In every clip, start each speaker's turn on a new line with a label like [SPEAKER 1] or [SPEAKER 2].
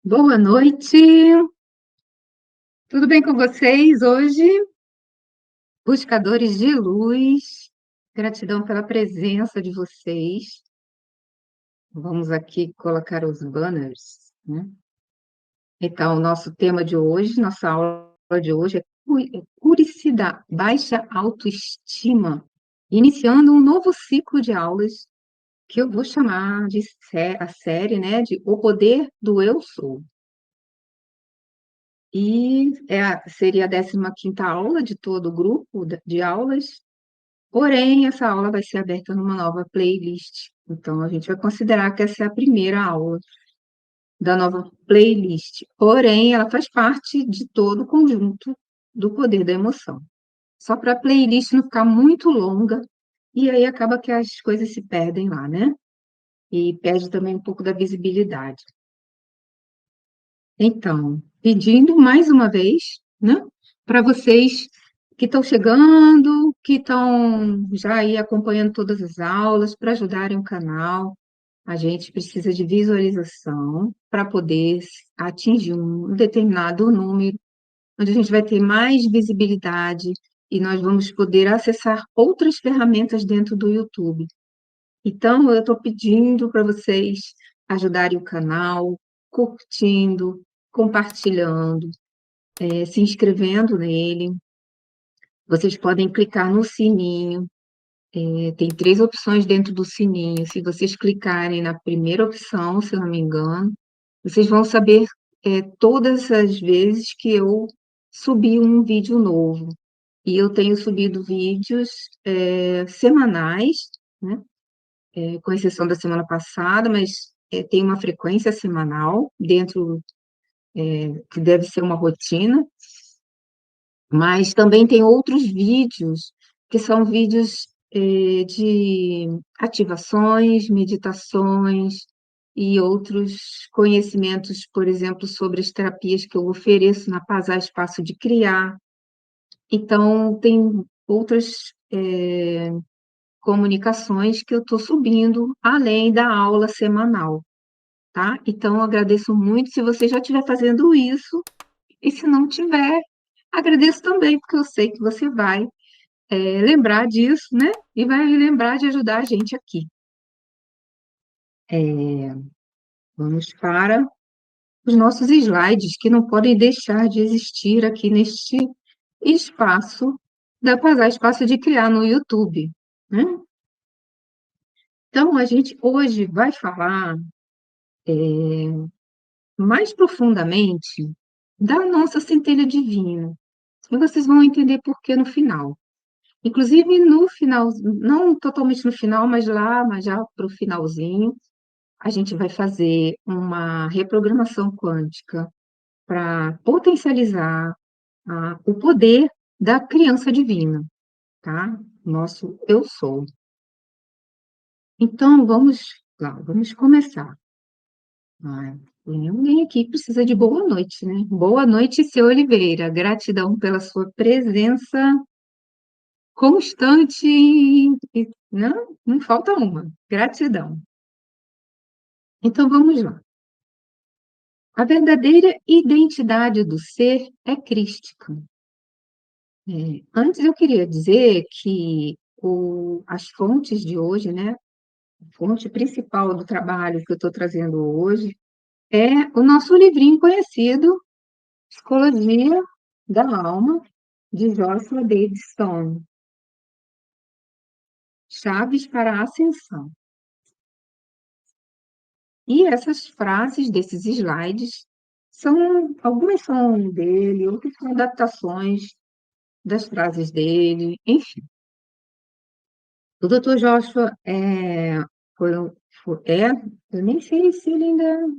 [SPEAKER 1] Boa noite, tudo bem com vocês hoje? Buscadores de luz, gratidão pela presença de vocês. Vamos aqui colocar os banners, né? Então, o nosso tema de hoje, nossa aula de hoje é cure-se da baixa autoestima, iniciando um novo ciclo de aulas que eu vou chamar de a série, né, de O Poder do Eu Sou. E seria a 15ª aula de todo o grupo de aulas, porém, essa aula vai ser aberta numa nova playlist. Então, a gente vai considerar que essa é a primeira aula da nova playlist. Porém, ela faz parte de todo o conjunto do poder da emoção. Só para a playlist não ficar muito longa, e aí acaba que as coisas se perdem lá, né? E perde também um pouco da visibilidade. Então, pedindo mais uma vez, né, para vocês que estão chegando, que estão já aí acompanhando todas as aulas, para ajudarem o canal, a gente precisa de visualização para poder atingir um determinado número, onde a gente vai ter mais visibilidade e nós vamos poder acessar outras ferramentas dentro do YouTube. Então, eu estou pedindo para vocês ajudarem o canal, curtindo, compartilhando, se inscrevendo nele. Vocês podem clicar no sininho. Tem 3 opções dentro do sininho. Se vocês clicarem na primeira opção, se eu não me engano, vocês vão saber todas as vezes que eu subi um vídeo novo. E eu tenho subido vídeos semanais, né? Com exceção da semana passada, mas tem uma frequência semanal dentro, que deve ser uma rotina, mas também tem outros vídeos, que são vídeos de ativações, meditações e outros conhecimentos, por exemplo, sobre as terapias que eu ofereço na Paz Espaço de Criar. Então, tem outras comunicações que eu estou subindo, além da aula semanal, tá? Então, eu agradeço muito se você já estiver fazendo isso, e se não tiver, agradeço também, porque eu sei que você vai lembrar disso, né? E vai lembrar de ajudar a gente aqui. Vamos para os nossos slides, que não podem deixar de existir aqui neste espaço da Pazar Espaço de Criar no YouTube, né? Então, a gente hoje vai falar mais profundamente da nossa centelha divina. E vocês vão entender por que no final. Inclusive, no final, não totalmente no final, mas já para o finalzinho, a gente vai fazer uma reprogramação quântica para potencializar o poder da criança divina, tá? Nosso eu sou. Então, vamos lá, vamos começar. Alguém aqui precisa de boa noite, né? Boa noite, seu Oliveira. Gratidão pela sua presença constante. Não falta uma. Gratidão. Então, vamos lá. A verdadeira identidade do ser é crística. Antes, eu queria dizer que as fontes de hoje, né? A fonte principal do trabalho que eu estou trazendo hoje é o nosso livrinho conhecido, Psicologia da Alma, de Joshua David Stone. Chaves para a Ascensão. E essas frases desses slides algumas são dele, outras são adaptações das frases dele, enfim. O Dr. Joshua foi, eu nem sei se ele ainda,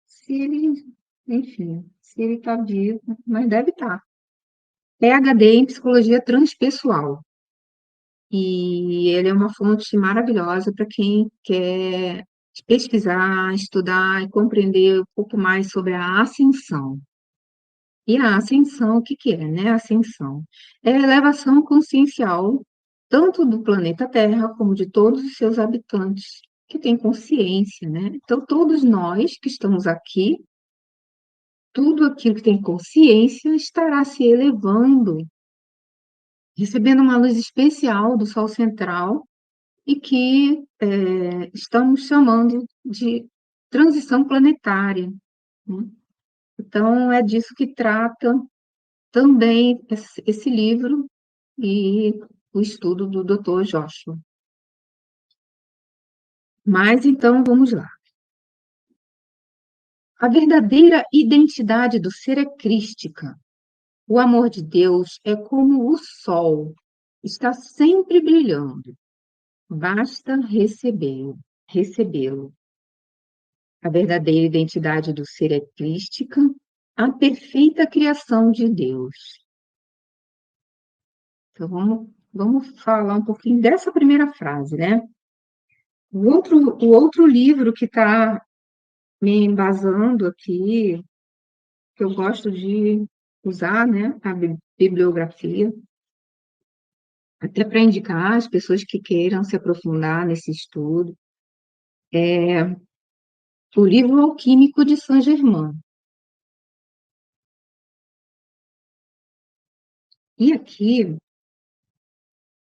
[SPEAKER 1] se ele, enfim, se ele está vivo, mas deve estar. PhD em Psicologia Transpessoal. E ele é uma fonte maravilhosa para quem quer pesquisar, estudar e compreender um pouco mais sobre a ascensão. E a ascensão, o que que é, né? A ascensão é a elevação consciencial, tanto do planeta Terra como de todos os seus habitantes, que têm consciência, né? Então, todos nós que estamos aqui tudo aquilo que tem consciência estará se elevando, recebendo uma luz especial do Sol central e que estamos chamando de transição planetária, né? Então, é disso que trata também esse livro e o estudo do Dr. Joshua. Mas então vamos lá. A verdadeira identidade do ser é crística. O amor de Deus é como o sol, está sempre brilhando. Basta recebê-lo. A verdadeira identidade do ser é crística, a perfeita criação de Deus. Então vamos falar um pouquinho dessa primeira frase, né? O outro livro que está me embasando aqui, que eu gosto de usar, né, a bibliografia, até para indicar as pessoas que queiram se aprofundar nesse estudo, o livro Alquímico de Saint-Germain. E aqui,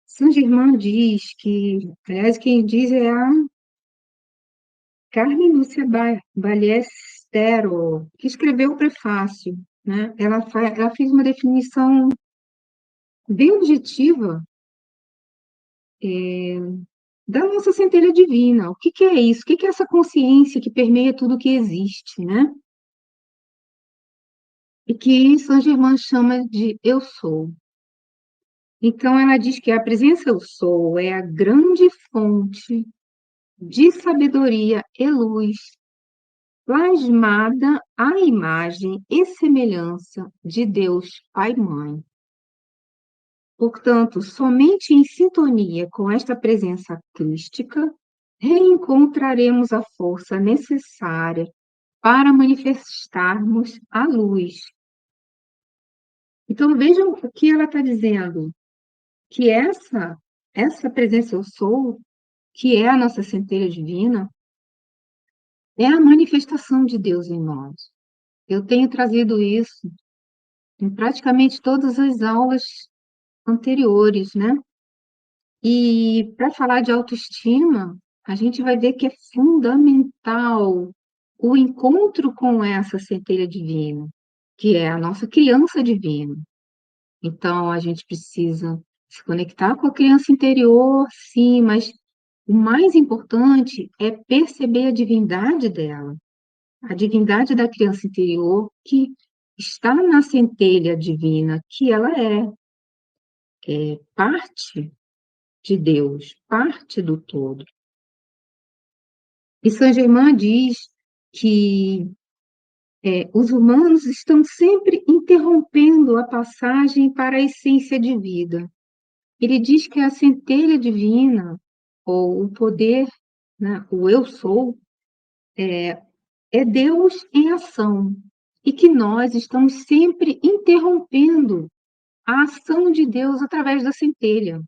[SPEAKER 1] Saint-Germain diz que, aliás, quem diz é a Carmen Lúcia Ballestero, que escreveu o prefácio, né? Ela fez uma definição bem objetiva da nossa centelha divina. O que que é isso? O que que é essa consciência que permeia tudo que existe, né? E que Saint-Germain chama de eu sou. Então, ela diz que a presença eu sou é a grande fonte de sabedoria e luz, plasmada à imagem e semelhança de Deus Pai e Mãe. Portanto, somente em sintonia com esta presença crística, reencontraremos a força necessária para manifestarmos a luz. Então, vejam o que ela está dizendo, que essa presença eu sou, que é a nossa centelha divina, é a manifestação de Deus em nós. Eu tenho trazido isso em praticamente todas as aulas anteriores, né? E para falar de autoestima, a gente vai ver que é fundamental o encontro com essa centelha divina, que é a nossa criança divina. Então, a gente precisa se conectar com a criança interior, sim, mas o mais importante é perceber a divindade dela, a divindade da criança interior que está na centelha divina, que ela é parte de Deus, parte do todo. E Saint-Germain diz que os humanos estão sempre interrompendo a passagem para a essência de vida. Ele diz que a centelha divina, ou o poder, né, o eu sou, é Deus em ação, e que nós estamos sempre interrompendo a ação de Deus através da centelha.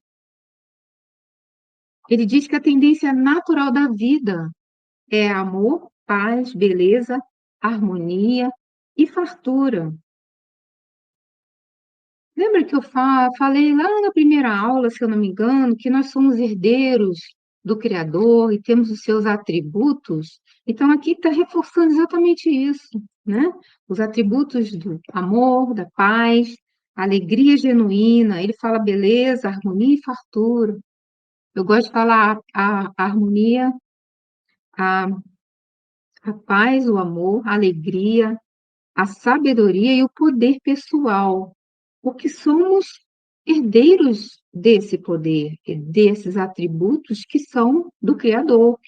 [SPEAKER 1] Ele diz que a tendência natural da vida é amor, paz, beleza, harmonia e fartura. Lembra que eu falei lá na primeira aula, se eu não me engano, que nós somos herdeiros do Criador e temos os seus atributos? Então, aqui está reforçando exatamente isso, né? Os atributos do amor, da paz, alegria genuína. Ele fala beleza, harmonia e fartura. Eu gosto de falar a harmonia, a, a paz, o amor, a alegria, a sabedoria e o poder pessoal, porque somos herdeiros desse poder, desses atributos que são do Criador.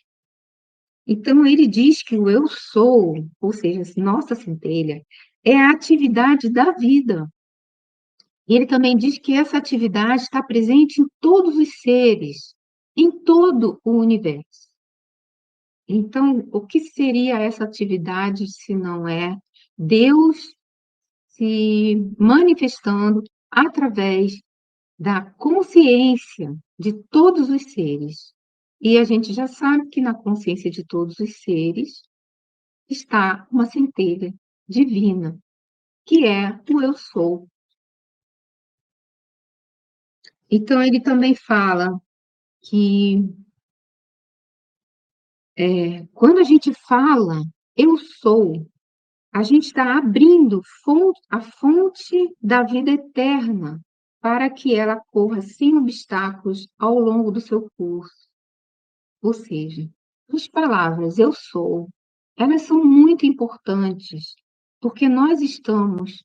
[SPEAKER 1] Então, ele diz que o eu sou, ou seja, nossa centelha, é a atividade da vida. E ele também diz que essa atividade está presente em todos os seres, em todo o universo. Então, o que seria essa atividade se não é Deus se manifestando através da consciência de todos os seres? E a gente já sabe que na consciência de todos os seres está uma centelha divina, que é o eu sou. Então, ele também fala que quando a gente fala eu sou, a gente está abrindo a fonte da vida eterna para que ela corra sem obstáculos ao longo do seu curso. Ou seja, as palavras eu sou, elas são muito importantes, porque nós estamos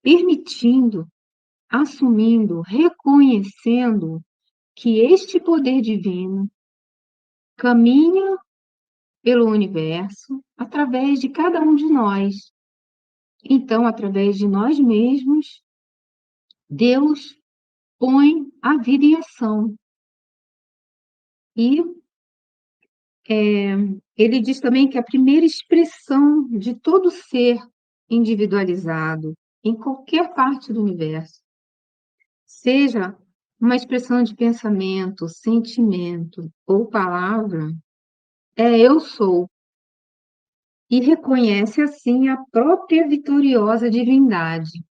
[SPEAKER 1] permitindo, assumindo, reconhecendo que este poder divino caminha pelo universo através de cada um de nós. Então, através de nós mesmos, Deus põe a vida em ação. E ele diz também que a primeira expressão de todo ser individualizado em qualquer parte do universo, seja uma expressão de pensamento, sentimento ou palavra, é eu sou, e reconhece assim a própria vitoriosa divindade.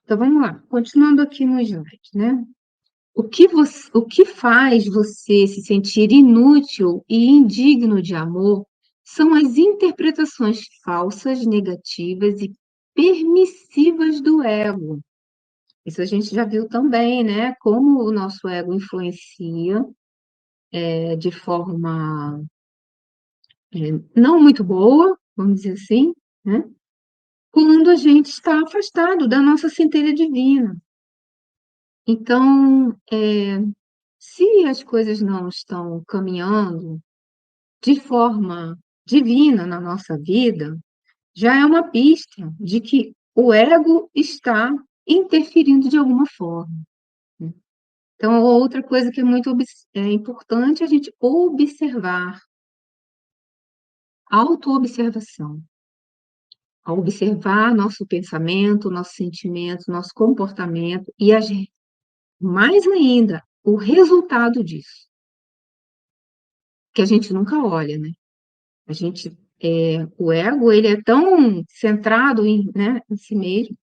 [SPEAKER 1] Então vamos lá, continuando aqui no slide, né? O que faz você se sentir inútil e indigno de amor são as interpretações falsas, negativas e permissivas do ego. Isso a gente já viu também, né? Como o nosso ego influencia de forma não muito boa, vamos dizer assim, né? Quando a gente está afastado da nossa centelha divina. Então, se as coisas não estão caminhando de forma divina na nossa vida, já é uma pista de que o ego está interferindo de alguma forma, né? Então, outra coisa que é muito importante é a gente observar, autoobservação, observar nosso pensamento, nosso sentimento, nosso comportamento e agir. Mais ainda, o resultado disso, que a gente nunca olha, né? A gente, o ego, ele é tão centrado né, em si mesmo,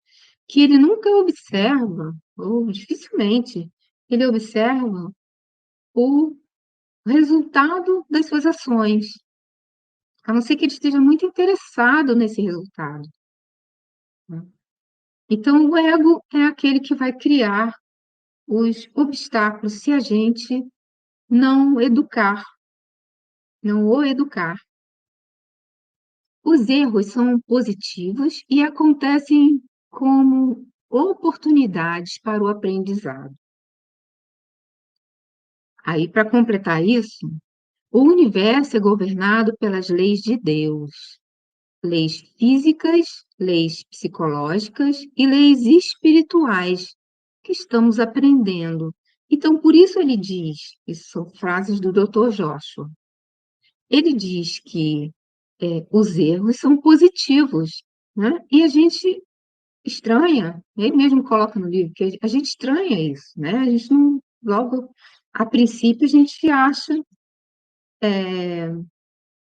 [SPEAKER 1] que ele nunca observa, ou dificilmente, ele observa o resultado das suas ações, a não ser que ele esteja muito interessado nesse resultado, né? Então, o ego é aquele que vai criar os obstáculos se a gente não educar, não o educar. Os erros são positivos e acontecem como oportunidades para o aprendizado. Aí, para completar isso, o universo é governado pelas leis de Deus, leis físicas, leis psicológicas e leis espirituais que estamos aprendendo. Então, por isso ele diz, isso são frases do Dr. Joshua, ele diz que os erros são positivos, né? E a gente estranha, ele mesmo coloca no livro, que a gente estranha isso, né? A gente não, logo, a princípio, a gente acha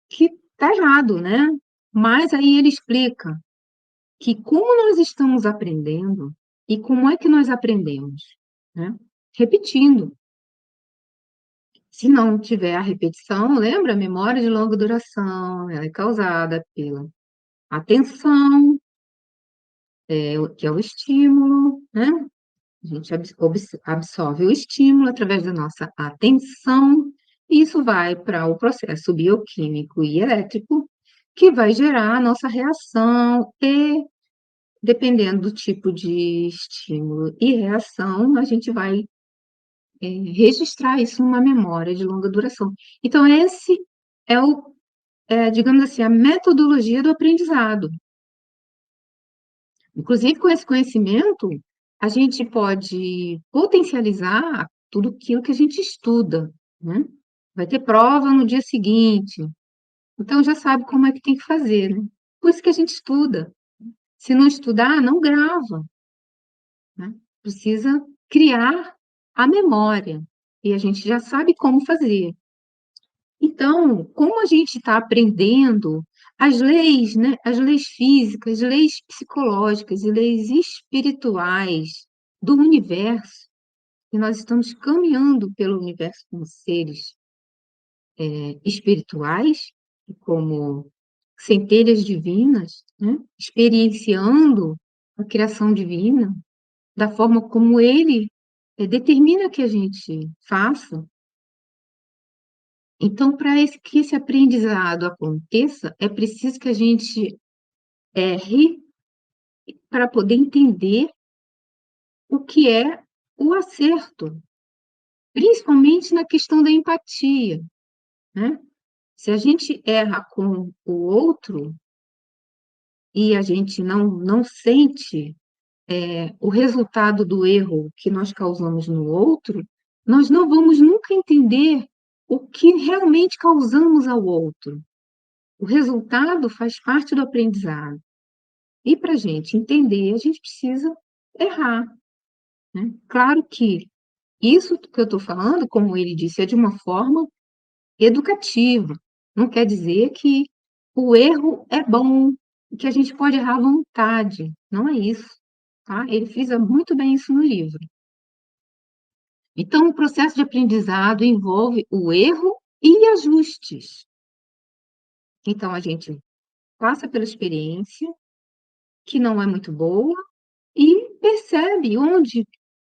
[SPEAKER 1] que está errado, né? Mas aí ele explica que como nós estamos aprendendo e como é que nós aprendemos, né? Repetindo. Se não tiver a repetição, lembra? A memória de longa duração, ela é causada pela atenção, que é o estímulo, né? A gente absorve o estímulo através da nossa atenção, e isso vai para o processo bioquímico e elétrico, que vai gerar a nossa reação, e, dependendo do tipo de estímulo e reação, a gente vai registrar isso numa memória de longa duração. Então, esse digamos assim, a metodologia do aprendizado. Inclusive, com esse conhecimento, a gente pode potencializar tudo aquilo que a gente estuda, né? Vai ter prova no dia seguinte, então já sabe como é que tem que fazer, né? Por isso que a gente estuda. Se não estudar, não grava, né? Precisa criar a memória, e a gente já sabe como fazer. Então, como a gente está aprendendo as leis, né, as leis físicas, leis psicológicas e leis espirituais do universo, e nós estamos caminhando pelo universo como seres espirituais, como centelhas divinas, né, experienciando a criação divina da forma como ele determina que a gente faça. Então, para que esse aprendizado aconteça, é preciso que a gente erre para poder entender o que é o acerto, principalmente na questão da empatia, né? Se a gente erra com o outro e a gente não sente o resultado do erro que nós causamos no outro, nós não vamos nunca entender o que realmente causamos ao outro. O resultado faz parte do aprendizado. E para a gente entender, a gente precisa errar, né? Claro que isso que eu estou falando, como ele disse, é de uma forma educativa. Não quer dizer que o erro é bom, que a gente pode errar à vontade. Não é isso, tá? Ele frisa muito bem isso no livro. Então, o processo de aprendizado envolve o erro e ajustes. Então, a gente passa pela experiência, que não é muito boa, e percebe onde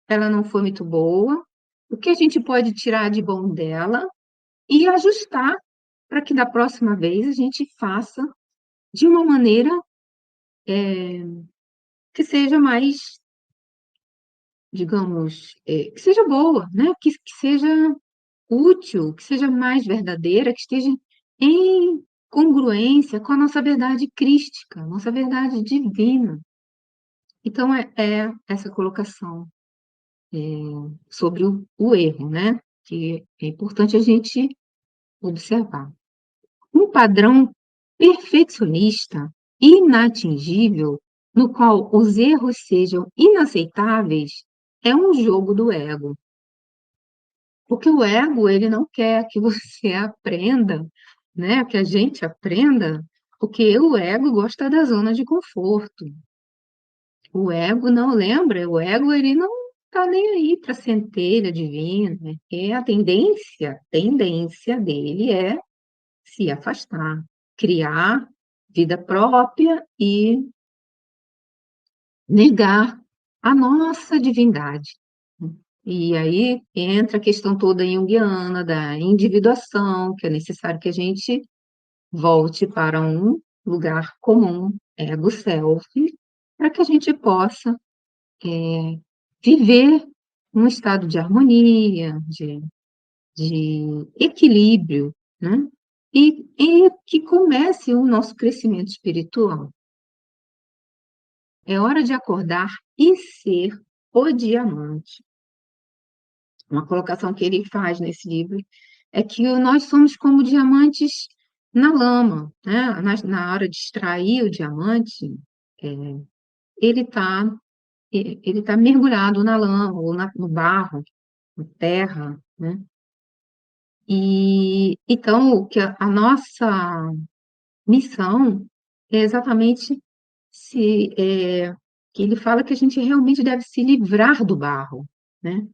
[SPEAKER 1] ela não foi muito boa, o que a gente pode tirar de bom dela e ajustar para que da próxima vez a gente faça de uma maneira que seja mais, digamos, que seja boa, né? Que seja útil, que seja mais verdadeira, que esteja em congruência com a nossa verdade crística, nossa verdade divina. Então, é essa colocação sobre o erro, né? Que é importante a gente observar. Um padrão perfeccionista, inatingível, no qual os erros sejam inaceitáveis, é um jogo do ego. Porque o ego, ele não quer que você aprenda, né? Que a gente aprenda, porque o ego gosta da zona de conforto. O ego não lembra, o ego ele não está nem aí para a centelha divina, né? E a tendência dele é se afastar, criar vida própria e negar a nossa divindade. E aí entra a questão toda junguiana da individuação, que é necessário que a gente volte para um lugar comum, ego-self, para que a gente possa viver um estado de harmonia, de equilíbrio, né? E que comece o nosso crescimento espiritual. É hora de acordar e ser o diamante. Uma colocação que ele faz nesse livro é que nós somos como diamantes na lama, né? Na hora de extrair o diamante, é, ele está ele tá mergulhado na lama, ou no barro, na terra, né? E então, o que a nossa missão é exatamente se que ele fala que a gente realmente deve se livrar do barro, né?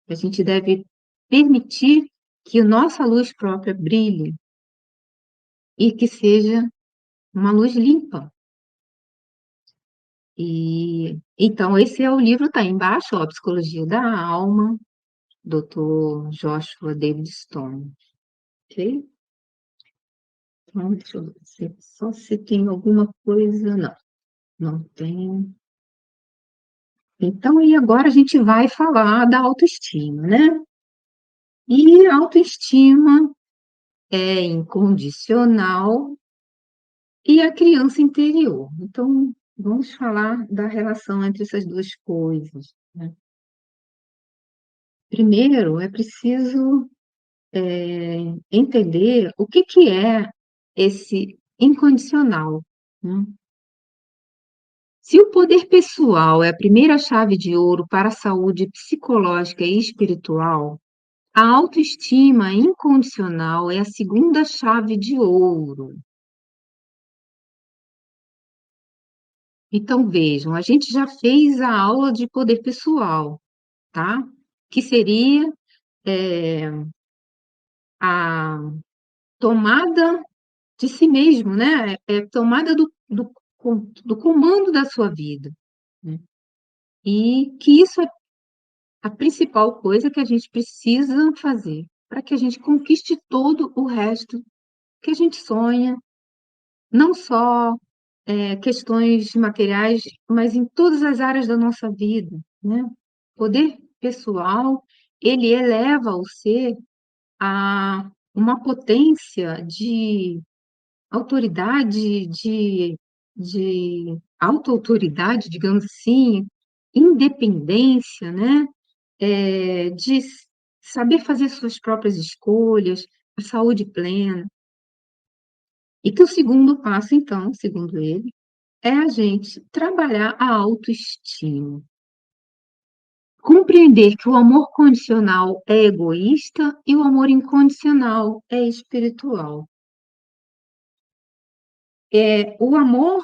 [SPEAKER 1] A gente deve permitir que a nossa luz própria brilhe e que seja uma luz limpa. E então esse é o livro, está embaixo, ó, Psicologia da Alma, Dr. Joshua David Stone, ok? Então, deixa eu ver só se tem alguma coisa. Não, não tem. Então, e agora a gente vai falar da autoestima, né? E a autoestima é incondicional e a criança interior. Então, vamos falar da relação entre essas duas coisas, né? Primeiro, é preciso entender o que é esse incondicional, né? Se o poder pessoal é a primeira chave de ouro para a saúde psicológica e espiritual, a autoestima incondicional é a segunda chave de ouro. Então, vejam, a gente já fez a aula de poder pessoal, tá? Que seria, eh, a tomada de si mesmo, né, tomada do comando da sua vida, né. E que isso é a principal coisa que a gente precisa fazer, para que a gente conquiste todo o resto que a gente sonha, não só, questões materiais, mas em todas as áreas da nossa vida, né. Poder pessoal, ele eleva o ser a uma potência de autoridade, de autoautoridade, digamos assim, independência, né, de saber fazer suas próprias escolhas, a saúde plena. E que o segundo passo, então, segundo ele, é a gente trabalhar a autoestima. Compreender que o amor condicional é egoísta e o amor incondicional é espiritual. O amor,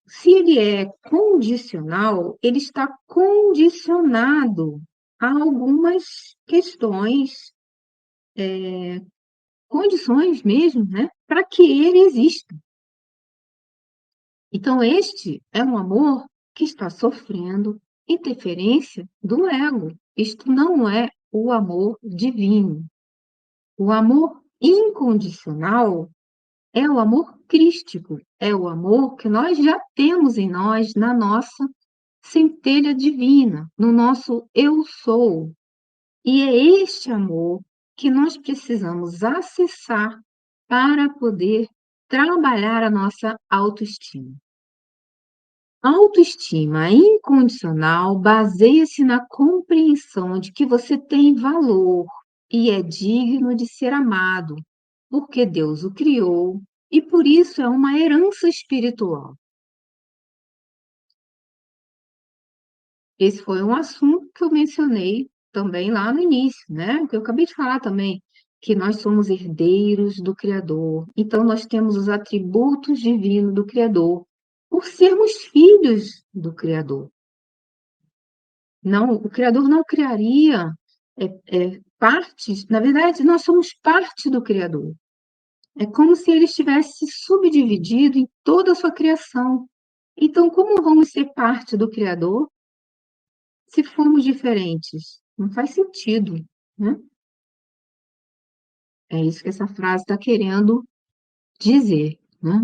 [SPEAKER 1] se ele é condicional, ele está condicionado a algumas questões, condições mesmo, né, para que ele exista. Então este é um amor que está sofrendo interferência do ego. Isto não é o amor divino. O amor incondicional é o amor crístico, é o amor que nós já temos em nós, na nossa centelha divina, no nosso eu sou. E é este amor que nós precisamos acessar para poder trabalhar a nossa autoestima. A autoestima incondicional baseia-se na compreensão de que você tem valor e é digno de ser amado, porque Deus o criou e por isso é uma herança espiritual. Esse foi um assunto que eu mencionei também lá no início, né, que eu acabei de falar também, que nós somos herdeiros do Criador, então nós temos os atributos divinos do Criador, por sermos filhos do Criador. Não, o Criador não criaria, partes, na verdade, nós somos parte do Criador. É como se ele estivesse subdividido em toda a sua criação. Então, como vamos ser parte do Criador se formos diferentes? Não faz sentido, né? É isso que essa frase está querendo dizer, né?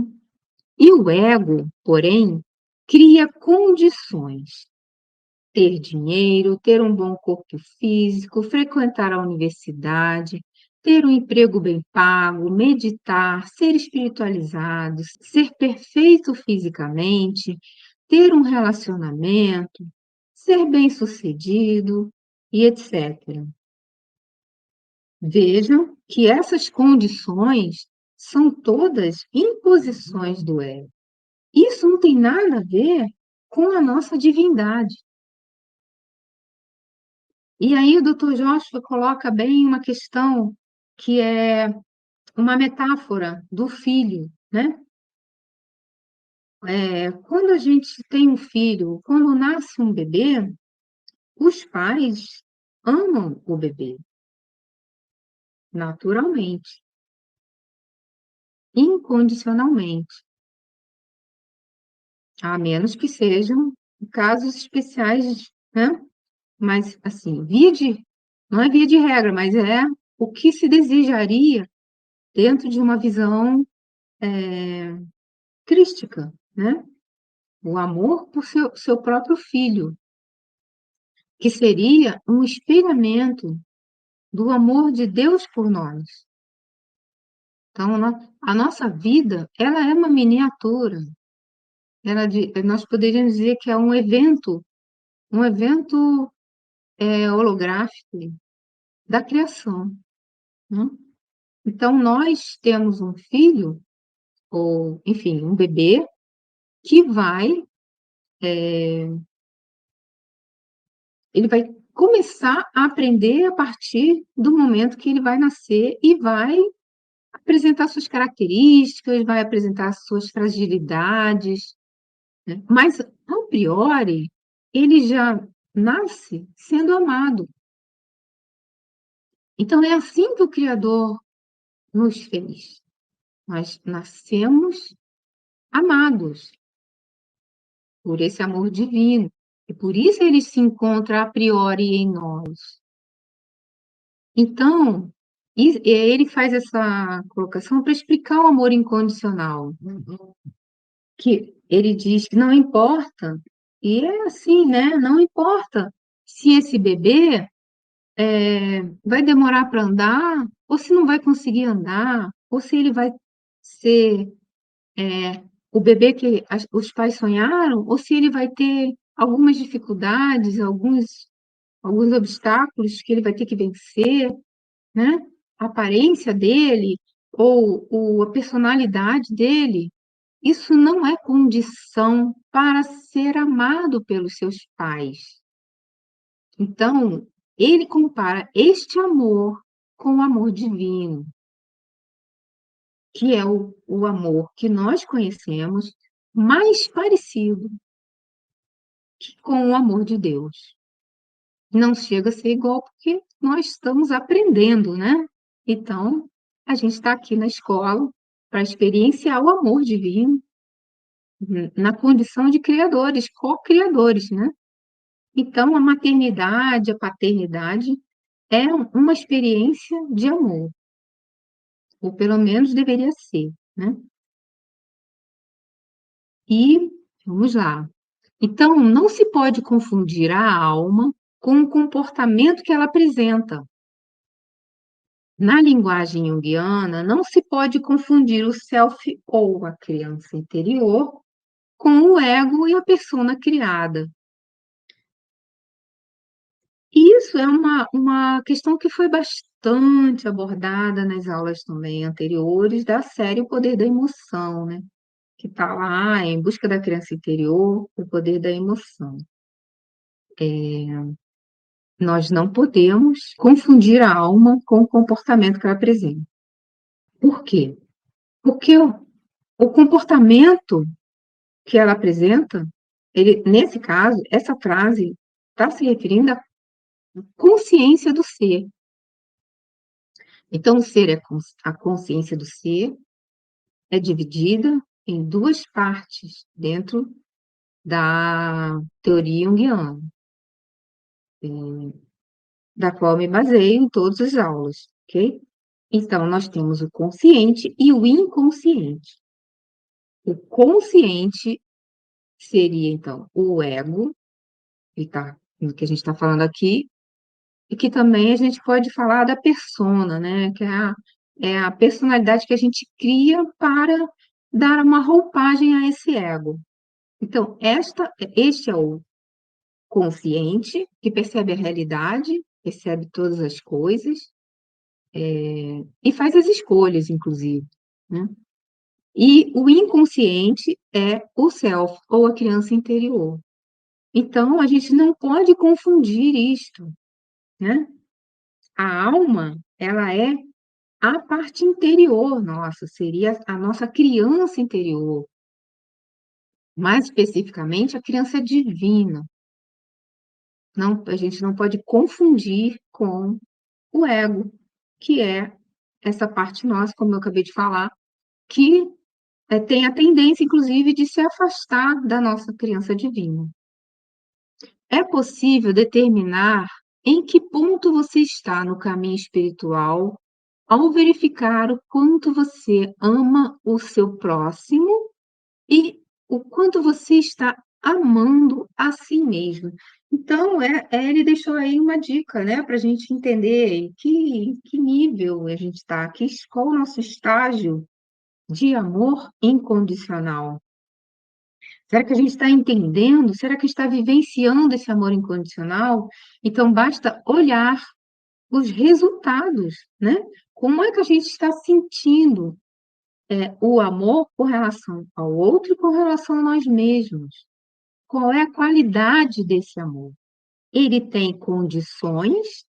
[SPEAKER 1] E o ego, porém, cria condições. Ter dinheiro, ter um bom corpo físico, frequentar a universidade, ter um emprego bem pago, meditar, ser espiritualizado, ser perfeito fisicamente, ter um relacionamento, ser bem-sucedido e etc. Vejam que essas condições são todas imposições do ego. Isso não tem nada a ver com a nossa divindade. E aí o doutor Joshua coloca bem uma questão que é uma metáfora do filho, né. Quando a gente tem um filho, quando nasce um bebê, os pais amam o bebê, naturalmente, incondicionalmente, a menos que sejam casos especiais, né, mas, assim, não é via de regra, mas é o que se desejaria dentro de uma visão, crística, né. O amor por seu próprio filho, que seria um espelhamento do amor de Deus por nós. Então, a nossa vida, ela é uma miniatura, nós poderíamos dizer que é um evento, holográfico da criação, né. Então nós temos um filho, ou enfim, um bebê, que ele vai começar a aprender a partir do momento que ele vai nascer e vai apresentar suas características, vai apresentar suas fragilidades, né? Mas, a priori, ele já nasce sendo amado. Então, é assim que o Criador nos fez. Nós nascemos amados por esse amor divino. E por isso ele se encontra a priori em nós. Então, ele faz essa colocação para explicar o amor incondicional, que ele diz que não importa, e é assim, né? Não importa se esse bebê vai demorar para andar, ou se não vai conseguir andar, ou se ele vai ser o bebê que os pais sonharam, ou se ele vai ter algumas dificuldades, alguns obstáculos que ele vai ter que vencer, né? A aparência dele ou a personalidade dele, isso não é condição para ser amado pelos seus pais. Então, ele compara este amor com o amor divino, que é o amor que nós conhecemos, mais parecido com o amor de Deus. Não chega a ser igual porque nós estamos aprendendo, né? Então, a gente está aqui na escola para experienciar o amor divino na condição de criadores, co-criadores, né? Então, a maternidade, a paternidade é uma experiência de amor, ou pelo menos deveria ser, né? E vamos lá. Então, não se pode confundir a alma com o comportamento que ela apresenta. Na linguagem junguiana, não se pode confundir o self ou a criança interior com o ego e a persona criada. E isso é uma questão que foi bastante abordada nas aulas também anteriores da série O Poder da Emoção, né? Que está lá em Busca da Criança Interior, o Poder da Emoção. Nós não podemos confundir a alma com o comportamento que ela apresenta. Por quê? Porque o comportamento que ela apresenta, nesse caso, essa frase está se referindo à consciência do ser. Então, o ser a consciência do ser é dividida em duas partes dentro da teoria junguiana, da qual me baseio em todas as aulas, ok? Então, nós temos o consciente e o inconsciente. O consciente seria, então, o ego, que a gente está falando aqui, e que também a gente pode falar da persona, né? Que é a personalidade que a gente cria para dar uma roupagem a esse ego. Então, este é o consciente, que percebe a realidade, percebe todas as coisas, e faz as escolhas, inclusive, né? E o inconsciente é o self, ou a criança interior. Então, a gente não pode confundir isto, né? A alma, ela é a parte interior nossa, seria a nossa criança interior, mais especificamente a criança divina. Não, a gente não pode confundir com o ego, que é essa parte nossa, como eu acabei de falar, que tem a tendência, inclusive, de se afastar da nossa criança divina. É possível determinar em que ponto você está no caminho espiritual ao verificar o quanto você ama o seu próximo e o quanto você está amando a si mesmo. Então, ele deixou aí uma dica, né, para a gente entender em que nível a gente está, qual o nosso estágio de amor incondicional. Será que a gente está entendendo? Será que está vivenciando esse amor incondicional? Então, basta olhar os resultados, né? Como é que a gente está sentindo o amor com relação ao outro e com relação a nós mesmos? Qual é a qualidade desse amor? Ele tem condições?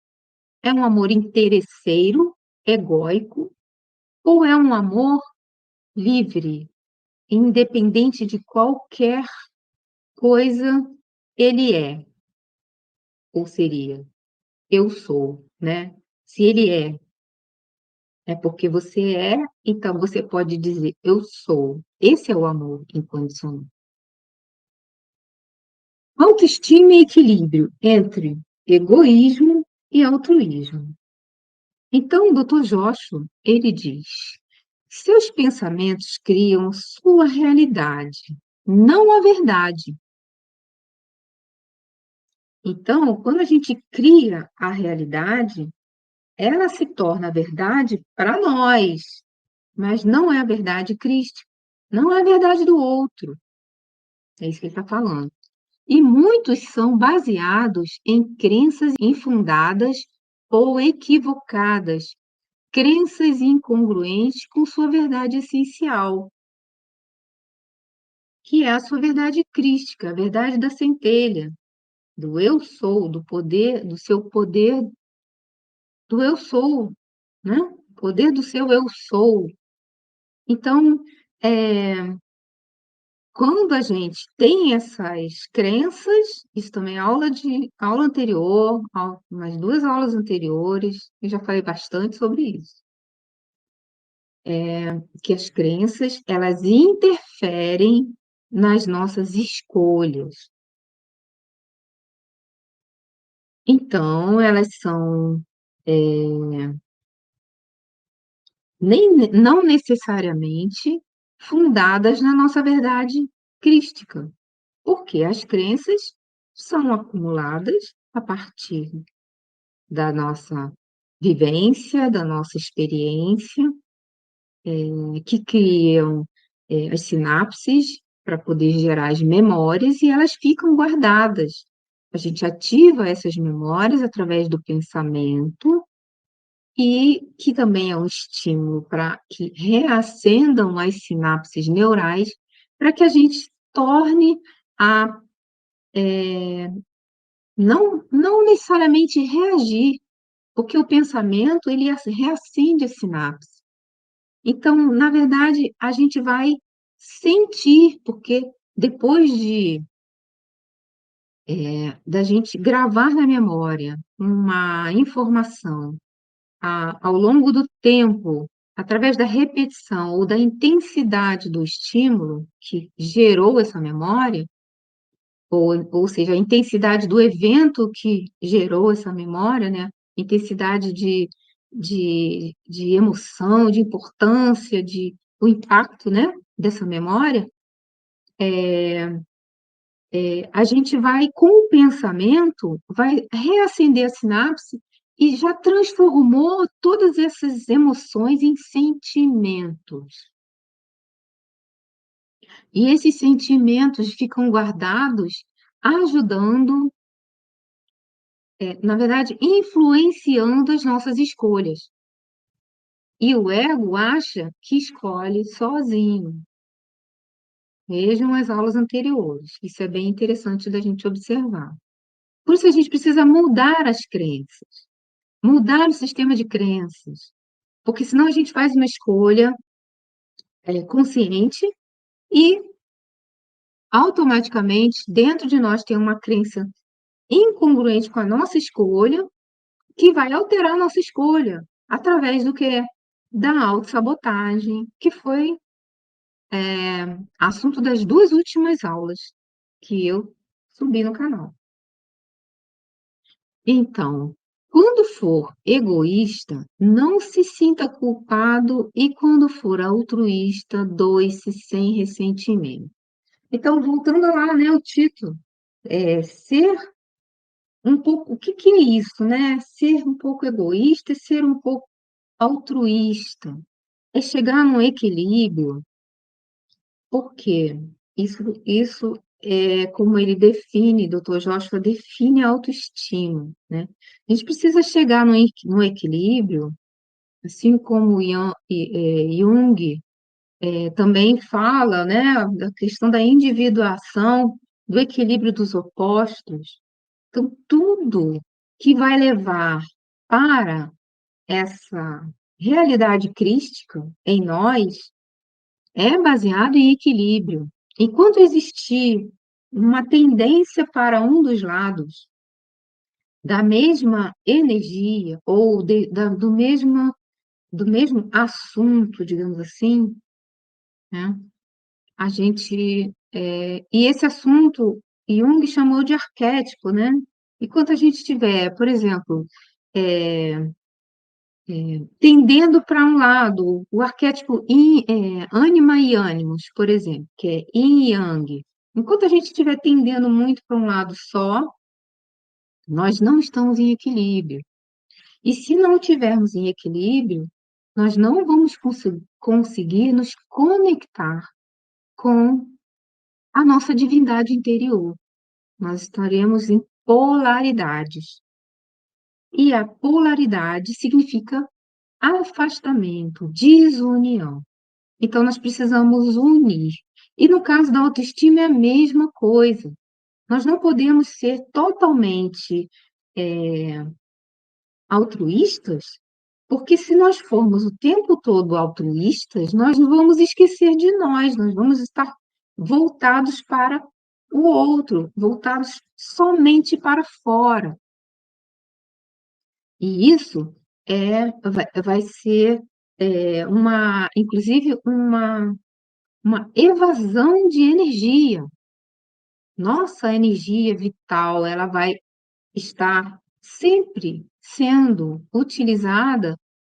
[SPEAKER 1] É um amor interesseiro, egóico? Ou é um amor livre, independente de qualquer coisa ele é, ou seria, eu sou, né? Se ele é porque você é, então você pode dizer eu sou. Esse é o amor incondicional. Autoestima e equilíbrio entre egoísmo e altruísmo. Então, o Dr. Joshua, ele diz: seus pensamentos criam sua realidade, não a verdade. Então, quando a gente cria a realidade, ela se torna a verdade para nós, mas não é a verdade crística, não é a verdade do outro. É isso que ele está falando. E muitos são baseados em crenças infundadas ou equivocadas, crenças incongruentes com sua verdade essencial, que é a sua verdade crística, a verdade da centelha, do eu sou, do poder, do seu poder, do eu sou, né? Poder do seu eu sou. Então, quando a gente tem essas crenças, isso também é aula anterior, umas 2 aulas anteriores, eu já falei bastante sobre isso, que as crenças, elas interferem nas nossas escolhas. Então, elas são, não necessariamente fundadas na nossa verdade crística, porque as crenças são acumuladas a partir da nossa vivência, da nossa experiência, que criam, as sinapses para poder gerar as memórias e elas ficam guardadas. A gente ativa essas memórias através do pensamento e que também é um estímulo para que reacendam as sinapses neurais, para que a gente torne a não necessariamente reagir, porque o pensamento ele reacende a sinapse. Então, na verdade, a gente vai sentir, porque depois da gente gravar na memória uma informação ao longo do tempo, através da repetição ou da intensidade do estímulo que gerou essa memória, ou seja, a intensidade do evento que gerou essa memória, né? Intensidade de emoção, de importância, o impacto, né? Dessa memória, a gente vai, com o pensamento, vai reacender a sinapse e já transformou todas essas emoções em sentimentos. E esses sentimentos ficam guardados, ajudando, na verdade, influenciando as nossas escolhas. E o ego acha que escolhe sozinho. Vejam as aulas anteriores. Isso é bem interessante da gente observar. Por isso a gente precisa mudar as crenças, mudar o sistema de crenças, porque senão a gente faz uma escolha consciente e automaticamente dentro de nós tem uma crença incongruente com a nossa escolha que vai alterar a nossa escolha através do que? Da autossabotagem, que foi assunto das 2 últimas aulas que eu subi no canal. Então, quando for egoísta, não se sinta culpado e quando for altruísta, doe-se sem ressentimento. Então, voltando lá, né, o título, ser um pouco, o que que é isso, né? Ser um pouco egoísta e ser um pouco altruísta. É chegar num equilíbrio, porque isso é como ele define, Dr. Joshua define a autoestima, né? A gente precisa chegar no equilíbrio, assim como Jung também fala, né, da questão da individuação, do equilíbrio dos opostos. Então, tudo que vai levar para essa realidade crística em nós é baseado em equilíbrio. Enquanto existir uma tendência para um dos lados da mesma energia ou do mesmo assunto, digamos assim, né? A gente, e esse assunto Jung chamou de arquétipo, né? E quando a gente tiver, por exemplo, eh, tendendo para um lado, o arquétipo ânima e ânimos, por exemplo, que é yin e yang. Enquanto a gente estiver tendendo muito para um lado só, nós não estamos em equilíbrio. E se não tivermos em equilíbrio, nós não vamos conseguir nos conectar com a nossa divindade interior. Nós estaremos em polaridades. E a polaridade significa afastamento, desunião. Então, nós precisamos unir. E no caso da autoestima é a mesma coisa. Nós não podemos ser totalmente altruístas, porque se nós formos o tempo todo altruístas, nós vamos esquecer de nós vamos estar voltados para o outro, voltados somente para fora. E isso vai ser inclusive, uma evasão de energia. Nossa energia vital, ela vai estar sempre sendo utilizada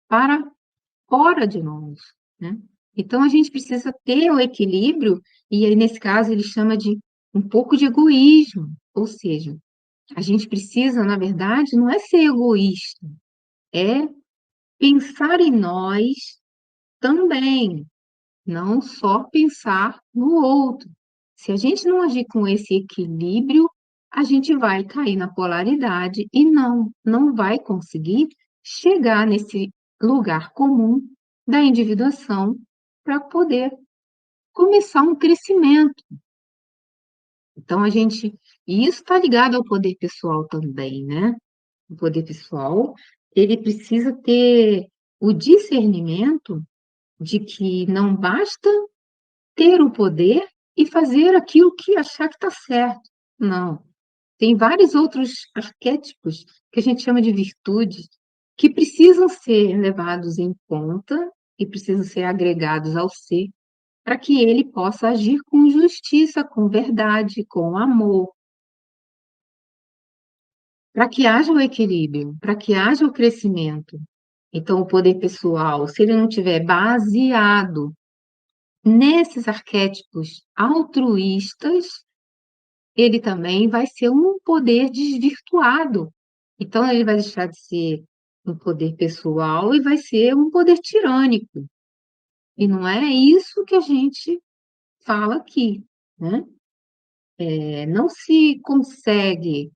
[SPEAKER 1] para fora de nós, né? Então, a gente precisa ter o equilíbrio, e aí, nesse caso, ele chama de um pouco de egoísmo, ou seja, a gente precisa, na verdade, não é ser egoísta, é pensar em nós também, não só pensar no outro. Se a gente não agir com esse equilíbrio, a gente vai cair na polaridade e não vai conseguir chegar nesse lugar comum da individuação para poder começar um crescimento. Então, e isso está ligado ao poder pessoal também, né? O poder pessoal, ele precisa ter o discernimento de que não basta ter o poder e fazer aquilo que achar que está certo. Não. Tem vários outros arquétipos que a gente chama de virtudes que precisam ser levados em conta e precisam ser agregados ao ser para que ele possa agir com justiça, com verdade, com amor, para que haja o equilíbrio, para que haja o crescimento. Então, o poder pessoal, se ele não tiver baseado nesses arquétipos altruístas, ele também vai ser um poder desvirtuado. Então, ele vai deixar de ser um poder pessoal e vai ser um poder tirânico. E não é isso que a gente fala aqui, né? Não se consegue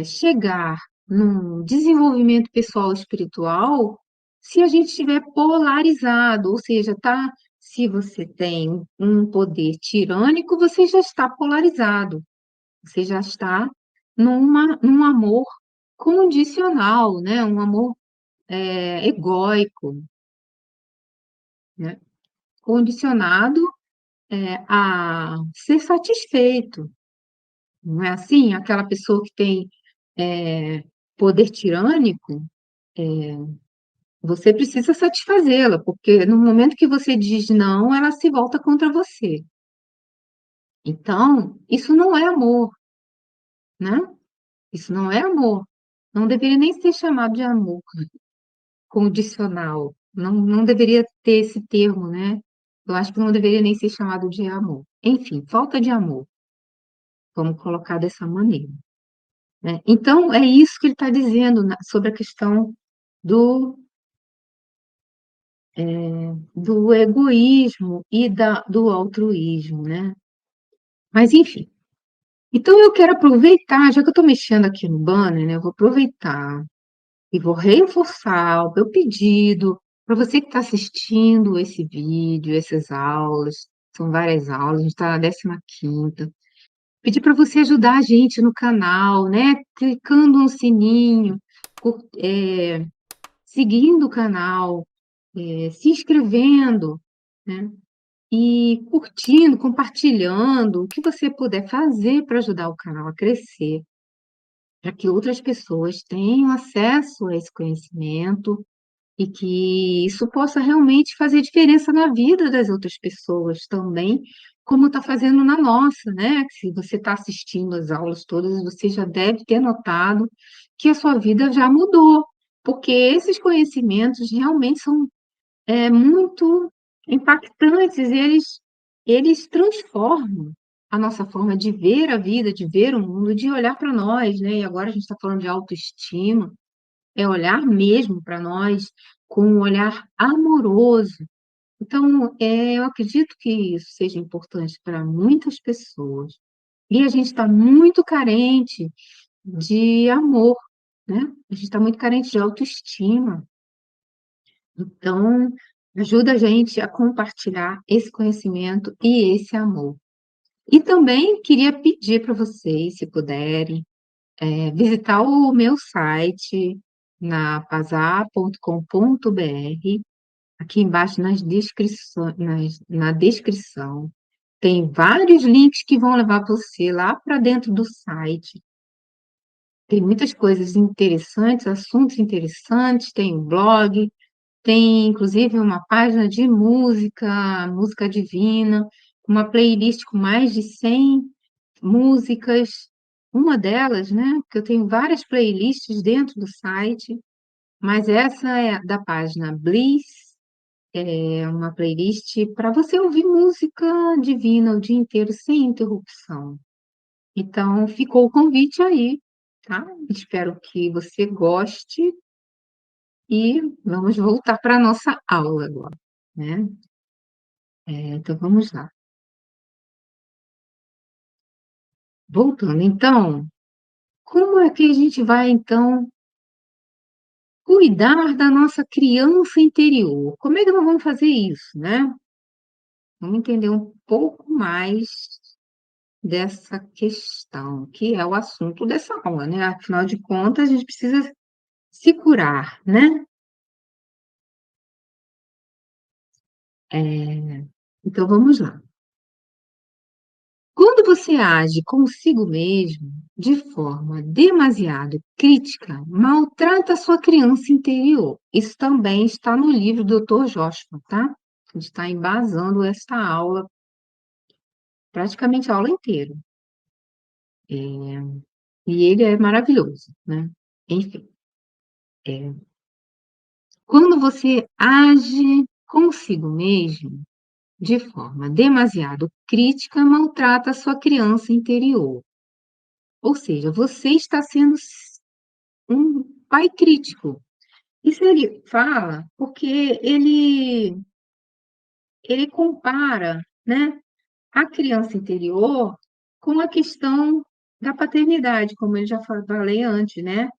[SPEAKER 1] chegar num desenvolvimento pessoal espiritual se a gente estiver polarizado, ou seja, se você tem um poder tirânico, você já está polarizado. Você já está num amor condicional, né? Um amor egóico, né? Condicionado a ser satisfeito. Não é assim? Aquela pessoa que tem poder tirânico, você precisa satisfazê-la, porque no momento que você diz não, ela se volta contra você. Então, isso não é amor, né? Isso não é amor. Não deveria nem ser chamado de amor condicional. Não deveria ter esse termo, né? Eu acho que não deveria nem ser chamado de amor. Enfim, falta de amor, vamos colocar dessa maneira, né? Então, é isso que ele está dizendo sobre a questão do, do egoísmo e do altruísmo, né? Mas, enfim. Então, eu quero aproveitar, já que eu estou mexendo aqui no banner, né? Eu vou aproveitar e vou reforçar o meu pedido para você que está assistindo esse vídeo, essas aulas, são várias aulas, a gente está na 15ª. Pedir para você ajudar a gente no canal, né? Clicando no sininho, seguindo o canal, se inscrevendo, né? e curtindo, compartilhando o que você puder fazer para ajudar o canal a crescer, para que outras pessoas tenham acesso a esse conhecimento e que isso possa realmente fazer diferença na vida das outras pessoas também, como está fazendo na nossa, né? Se você está assistindo às aulas todas, você já deve ter notado que a sua vida já mudou, porque esses conhecimentos realmente são muito impactantes, e eles transformam a nossa forma de ver a vida, de ver o mundo, de olhar para nós, né? E agora a gente está falando de autoestima, é olhar mesmo para nós com um olhar amoroso. Então, eu acredito que isso seja importante para muitas pessoas. E a gente está muito carente de amor, né? A gente está muito carente de autoestima. Então, ajuda a gente a compartilhar esse conhecimento e esse amor. E também queria pedir para vocês, se puderem, visitar o meu site na pazar.com.br. Aqui embaixo na descrição tem vários links que vão levar você lá para dentro do site. Tem muitas coisas interessantes, assuntos interessantes, tem um blog, tem inclusive uma página de música, música divina, uma playlist com mais de 100 músicas. Uma delas, né, porque eu tenho várias playlists dentro do site, mas essa é da página Bliss, é uma playlist para você ouvir música divina o dia inteiro sem interrupção. Então, ficou o convite aí, tá? Espero que você goste e vamos voltar para a nossa aula agora, né? Então, vamos lá. Voltando, então, como é que a gente vai, então, cuidar da nossa criança interior? Como é que nós vamos fazer isso, né? Vamos entender um pouco mais dessa questão, que é o assunto dessa aula, né? Afinal de contas, a gente precisa se curar, né? Então, vamos lá. Quando você age consigo mesmo de forma demasiado crítica, maltrata a sua criança interior. Isso também está no livro do Dr. Joshua, tá? A gente está embasando esta aula, praticamente a aula inteira. E ele é maravilhoso, né? Enfim, quando você age consigo mesmo de forma demasiado crítica, maltrata a sua criança interior. Ou seja, você está sendo um pai crítico. Isso ele fala porque ele compara, né, a criança interior com a questão da paternidade, como eu já falei antes, né?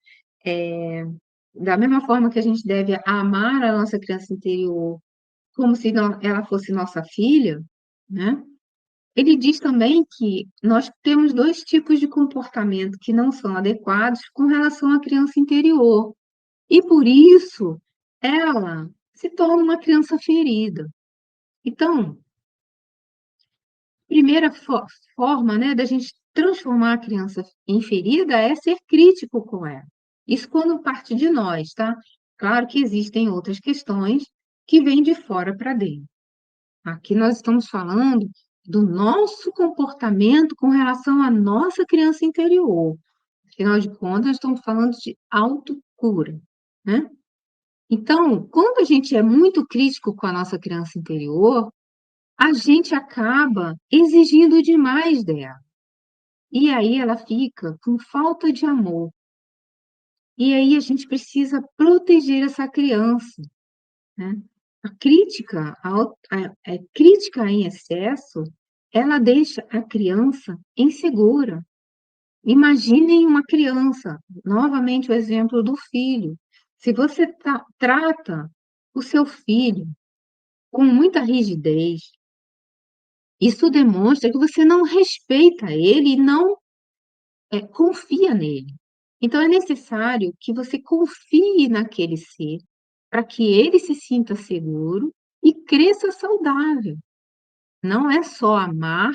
[SPEAKER 1] Da mesma forma que a gente deve amar a nossa criança interior como se ela fosse nossa filha, né? Ele diz também que nós temos dois tipos de comportamento que não são adequados com relação à criança interior. E por isso ela se torna uma criança ferida. Então, primeira forma, né, da gente transformar a criança em ferida é ser crítico com ela. Isso quando parte de nós, tá? Claro que existem outras questões que vêm de fora para dentro. Aqui nós estamos falando do nosso comportamento com relação à nossa criança interior. Afinal de contas, nós estamos falando de autocura, né? Então, quando a gente é muito crítico com a nossa criança interior, a gente acaba exigindo demais dela. E aí ela fica com falta de amor. E aí a gente precisa proteger essa criança, né? A crítica em excesso, ela deixa a criança insegura. Imaginem uma criança, novamente o exemplo do filho. Se você trata o seu filho com muita rigidez, isso demonstra que você não respeita ele e não confia nele. Então, é necessário que você confie naquele ser, para que ele se sinta seguro e cresça saudável. não é só amar,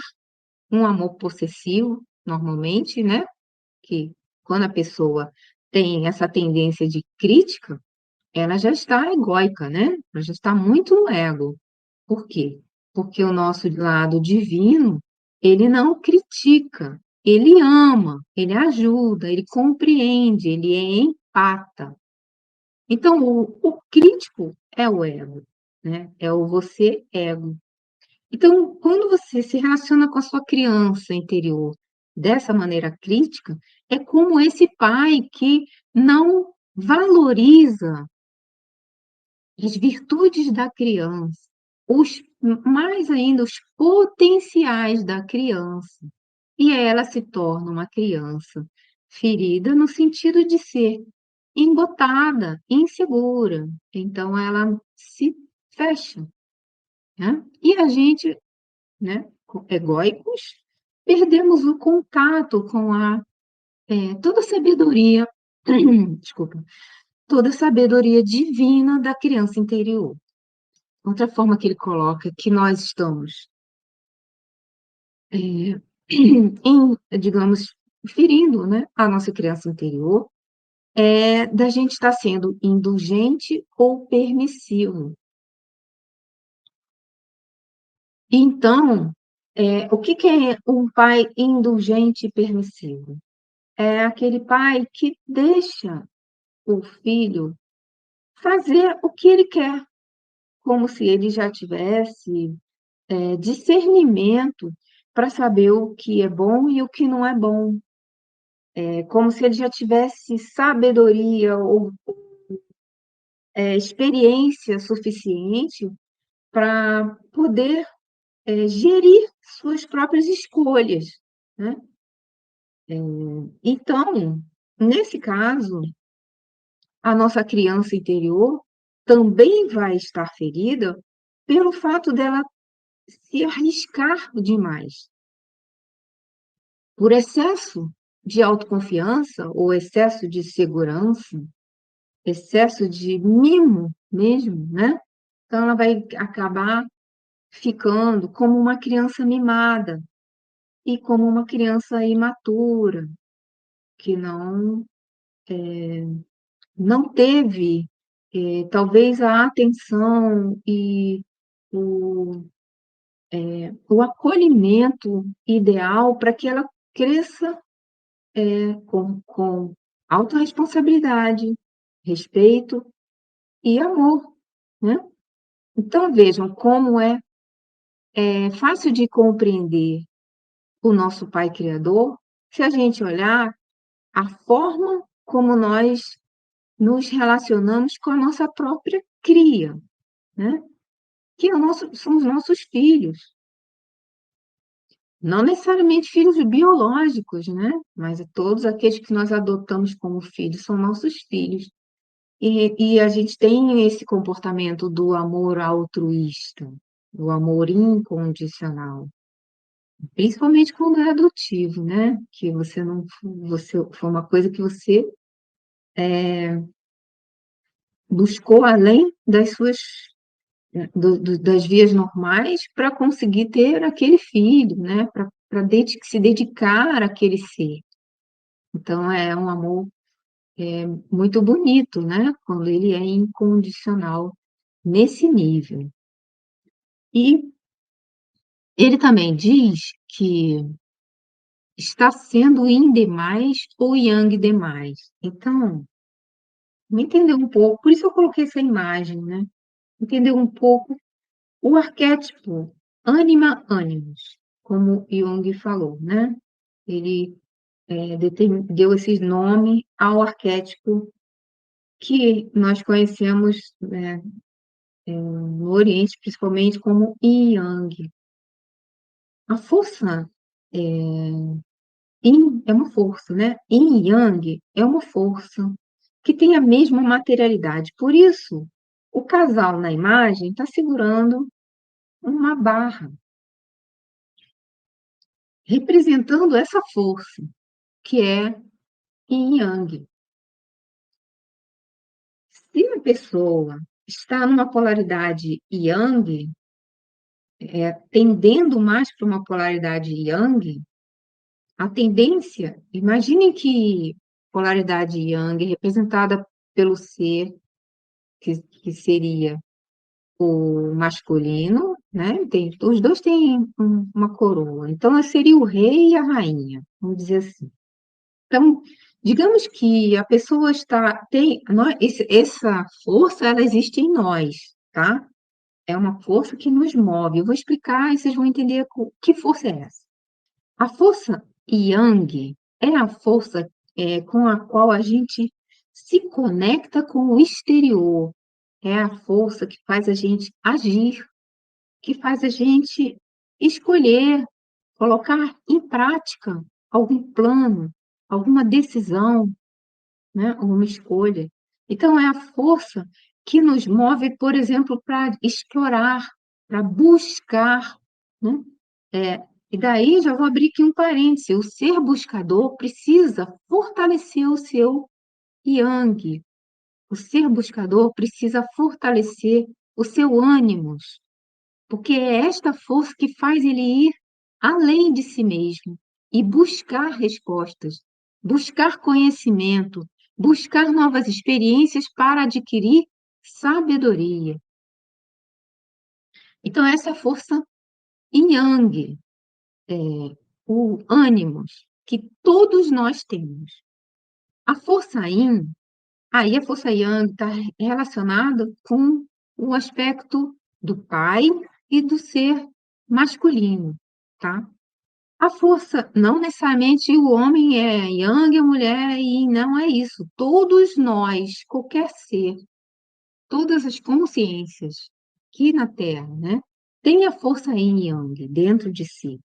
[SPEAKER 1] um amor possessivo, normalmente, né, que quando a pessoa tem essa tendência de crítica, ela já está egóica, né, ela já está muito no ego. Por quê? Porque o nosso lado divino, ele não critica, ele ama, ele ajuda, ele compreende, ele é empata. Então o crítico é o ego, né, é o você ego. Então, quando você se relaciona com a sua criança interior dessa maneira crítica, é como esse pai que não valoriza as virtudes da criança, os mais ainda, os potenciais da criança. E ela se torna uma criança ferida no sentido de ser embotada, insegura. Então ela se fecha, né. E a gente, né, egóicos, perdemos o contato com toda a sabedoria desculpa, toda a sabedoria divina da criança interior. Outra forma que ele coloca que nós estamos, eh, digamos, ferindo, né, a nossa criança interior, é da gente estar sendo indulgente ou permissivo. Então, o que que é um pai indulgente e permissivo? É aquele pai que deixa o filho fazer o que ele quer, como se ele já tivesse, discernimento para saber o que é bom e o que não é bom. É como se ele já tivesse sabedoria ou, experiência suficiente para poder, gerir suas próprias escolhas, né. Então, nesse caso, a nossa criança interior também vai estar ferida pelo fato dela se arriscar demais. Por excesso de autoconfiança ou excesso de segurança, excesso de mimo mesmo, né, então ela vai acabar ficando como uma criança mimada e como uma criança imatura, que não teve, talvez a atenção e o o acolhimento ideal para que ela cresça, com autorresponsabilidade, respeito e amor, né. Então vejam como é fácil de compreender o nosso pai criador, se a gente olhar a forma como nós nos relacionamos com a nossa própria cria, né, que é o nosso são os nossos filhos. Não necessariamente filhos biológicos, né, mas todos aqueles que nós adotamos como filhos são nossos filhos. E a gente tem esse comportamento do amor altruísta, do amor incondicional, principalmente quando é adotivo, né, que você não você foi uma coisa que você buscou além das suas das vias normais para conseguir ter aquele filho, né, para se dedicar àquele ser. Então é um amor muito bonito, né, quando ele é incondicional nesse nível. E ele também diz que está sendo yin demais ou yang demais. Então, vamos entender um pouco, por isso eu coloquei essa imagem, né, entender um pouco o arquétipo Anima Animus, como Jung falou, né. Ele, deu esse nome ao arquétipo que nós conhecemos, né, no Oriente, principalmente como Yin Yang. A força, Yin é uma força, né, Yin e Yang é uma força que tem a mesma materialidade, por isso, o casal na imagem está segurando uma barra, representando essa força, que é Yin e Yang. Se a pessoa está numa polaridade Yang, tendendo mais para uma polaridade yang, a tendência, imaginem que polaridade yang é representada pelo ser, que seria o masculino, né? Os dois têm uma coroa, então seria o rei e a rainha, vamos dizer assim. Então, digamos que a pessoa essa força, ela existe em nós, tá? É uma força que nos move. Eu vou explicar e vocês vão entender que força é essa. A força Yang é a força com a qual a gente se conecta com o exterior. É a força que faz a gente agir, que faz a gente escolher, colocar em prática algum plano, alguma decisão, né? Alguma escolha. Então, é a força que nos move, por exemplo, para explorar, para buscar, né? E daí já vou abrir aqui um parêntese. O ser buscador precisa fortalecer o seu yang. O ser buscador precisa fortalecer o seu ânimo, porque é esta força que faz ele ir além de si mesmo e buscar respostas, buscar conhecimento, buscar novas experiências para adquirir sabedoria. Então, essa força yang, o ânimos que todos nós temos. A força yin, aí a força yang está relacionada com o aspecto do pai e do ser masculino, tá? A força, não necessariamente o homem é yang, a mulher é yin, não é isso. Todos nós, qualquer ser, todas as consciências aqui na Terra, né, tem a força yin e yang dentro de si.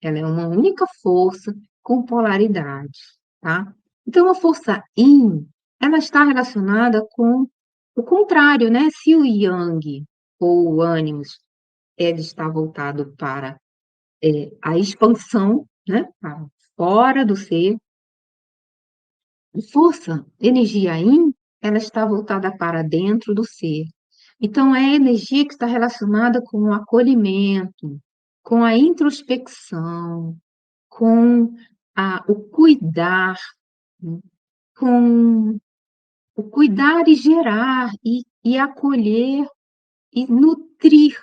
[SPEAKER 1] Ela é uma única força com polaridades, tá? Então, a força yin, ela está relacionada com o contrário, né? Se o yang, ou o ânimos, ele está voltado para a expansão, né? Para fora do ser, a força, energia yin, ela está voltada para dentro do ser. Então, é a energia que está relacionada com o acolhimento, com a introspecção, com o cuidar, né? Com o cuidar e gerar, e acolher e nutrir,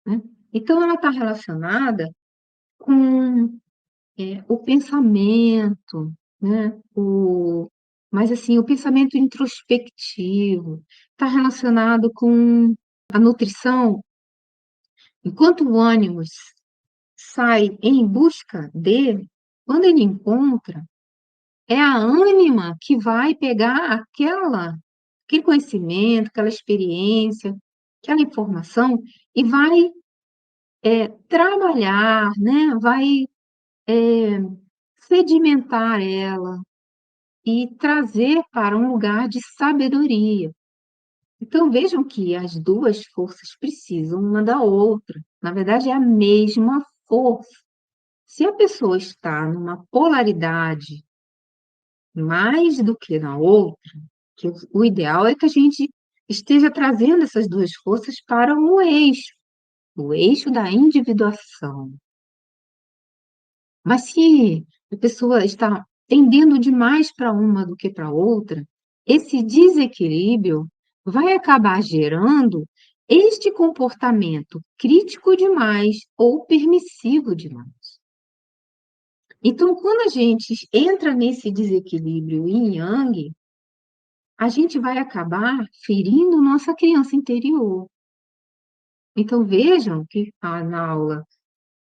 [SPEAKER 1] né? Então, ela está relacionada com o pensamento, né? Mas, assim, o pensamento introspectivo está relacionado com a nutrição, enquanto o ânimo sai em busca dele, quando ele encontra, é a ânima que vai pegar aquele conhecimento, aquela experiência, aquela informação e vai trabalhar, né? Vai sedimentar ela e trazer para um lugar de sabedoria. Então, vejam que as duas forças precisam uma da outra. Na verdade, é a mesma força. Se a pessoa está numa polaridade mais do que na outra, que o ideal é que a gente esteja trazendo essas duas forças para o eixo da individuação. Mas se a pessoa está tendendo demais para uma do que para outra, esse desequilíbrio vai acabar gerando este comportamento crítico demais ou permissivo demais. Então, quando a gente entra nesse desequilíbrio yin-yang, a gente vai acabar ferindo nossa criança interior. Então, vejam que na aula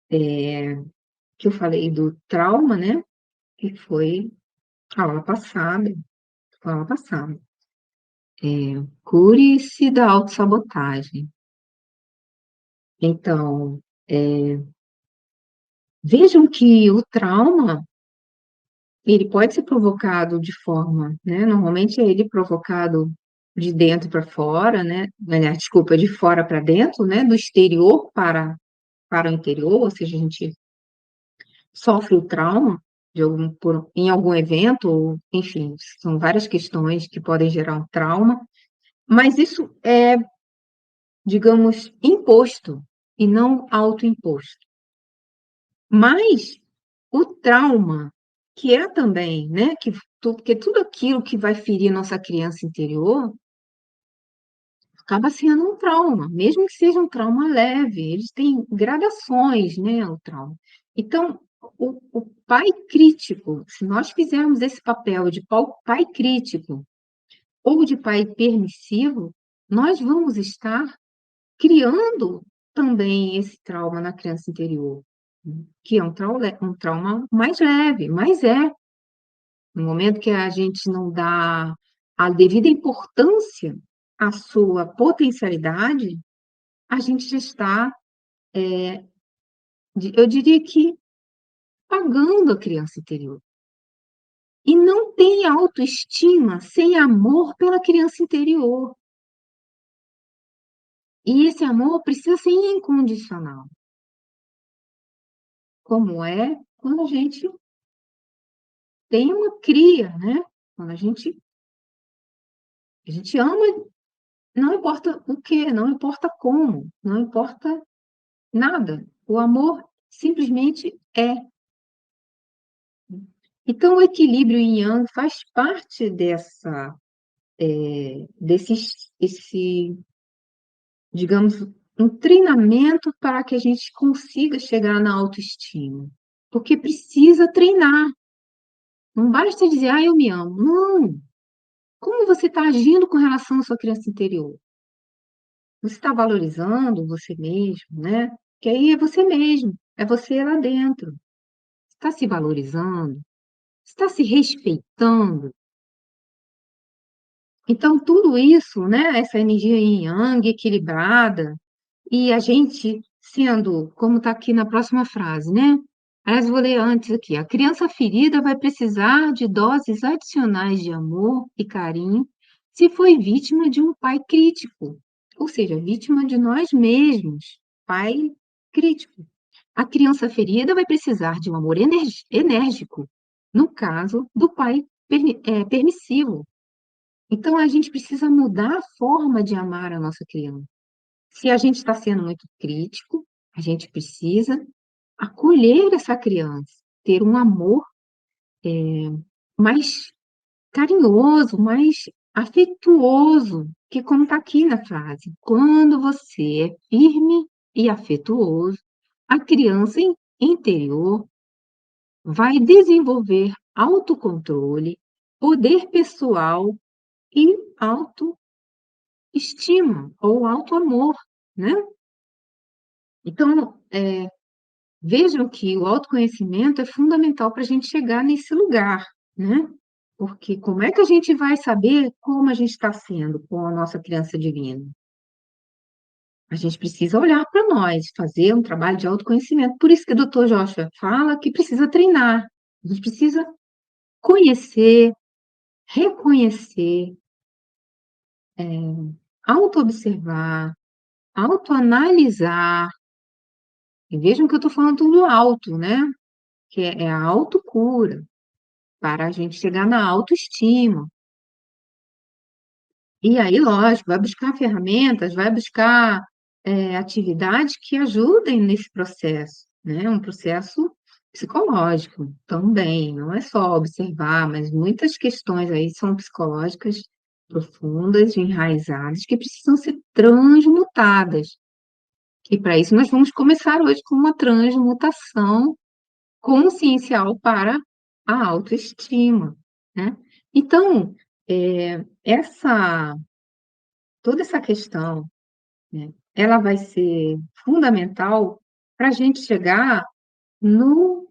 [SPEAKER 1] que eu falei do trauma, né? Que foi a aula passada, cure-se da autossabotagem. Então, vejam que o trauma, ele pode ser provocado de forma, né? Normalmente é ele provocado de dentro para fora, né? Desculpa, de fora para dentro, né? Do exterior para o interior, ou seja, a gente sofre o trauma em algum evento, ou, enfim, são várias questões que podem gerar um trauma, mas isso é, digamos, imposto. e não autoimposto. Mas o trauma, que é também, né, porque tudo aquilo que vai ferir nossa criança interior, acaba sendo um trauma, mesmo que seja um trauma leve, eles têm gradações, né, o trauma. Então, o pai crítico, se nós fizermos esse papel de pai crítico ou de pai permissivo, nós vamos estar criando também esse trauma na criança interior, que é um trauma mais leve, mas é. No momento que a gente não dá a devida importância à sua potencialidade, a gente já está, eu diria que, pagando a criança interior. E não tem autoestima sem amor pela criança interior. E esse amor precisa ser incondicional, como é quando a gente tem uma cria, né? Quando a gente ama, não importa o quê, não importa como, não importa nada. O amor simplesmente é. Então, o equilíbrio yin yang faz parte digamos, um treinamento para que a gente consiga chegar na autoestima. Porque precisa treinar. Não basta dizer, ah, eu me amo. Não. Como você está agindo com relação à sua criança interior? Você está valorizando você mesmo, né? Que aí é você mesmo, é você lá dentro. Está se valorizando, está se respeitando. Então, tudo isso, né, essa energia yin yang equilibrada, e a gente sendo, como está aqui na próxima frase, né? Aliás, vou ler antes aqui. A criança ferida vai precisar de doses adicionais de amor e carinho se foi vítima de um pai crítico, ou seja, vítima de nós mesmos, pai crítico. A criança ferida vai precisar de um amor enérgico, no caso do pai permissivo. Então, a gente precisa mudar a forma de amar a nossa criança. Se a gente está sendo muito crítico, a gente precisa acolher essa criança, ter um amor mais carinhoso, mais afetuoso, que como está aqui na frase, quando você é firme e afetuoso, a criança interior vai desenvolver autocontrole, poder pessoal e autoestima ou autoamor, né? Então, vejam que o autoconhecimento é fundamental para a gente chegar nesse lugar, né? Porque como é que a gente vai saber como a gente está sendo com a nossa criança divina? A gente precisa olhar para nós, fazer um trabalho de autoconhecimento. Por isso que o doutor Joshua fala que precisa treinar. A gente precisa conhecer, reconhecer, auto-observar, autoanalisar. E vejam que eu estou falando tudo alto, né? Que é a autocura, para a gente chegar na autoestima. E aí, lógico, vai buscar ferramentas, vai buscar, atividades que ajudem nesse processo, né, um processo psicológico também, não é só observar, mas muitas questões aí são psicológicas profundas, enraizadas, que precisam ser transmutadas. E para isso nós vamos começar hoje com uma transmutação consciencial para a autoestima, né. Então, essa toda essa questão, né, ela vai ser fundamental para a gente chegar no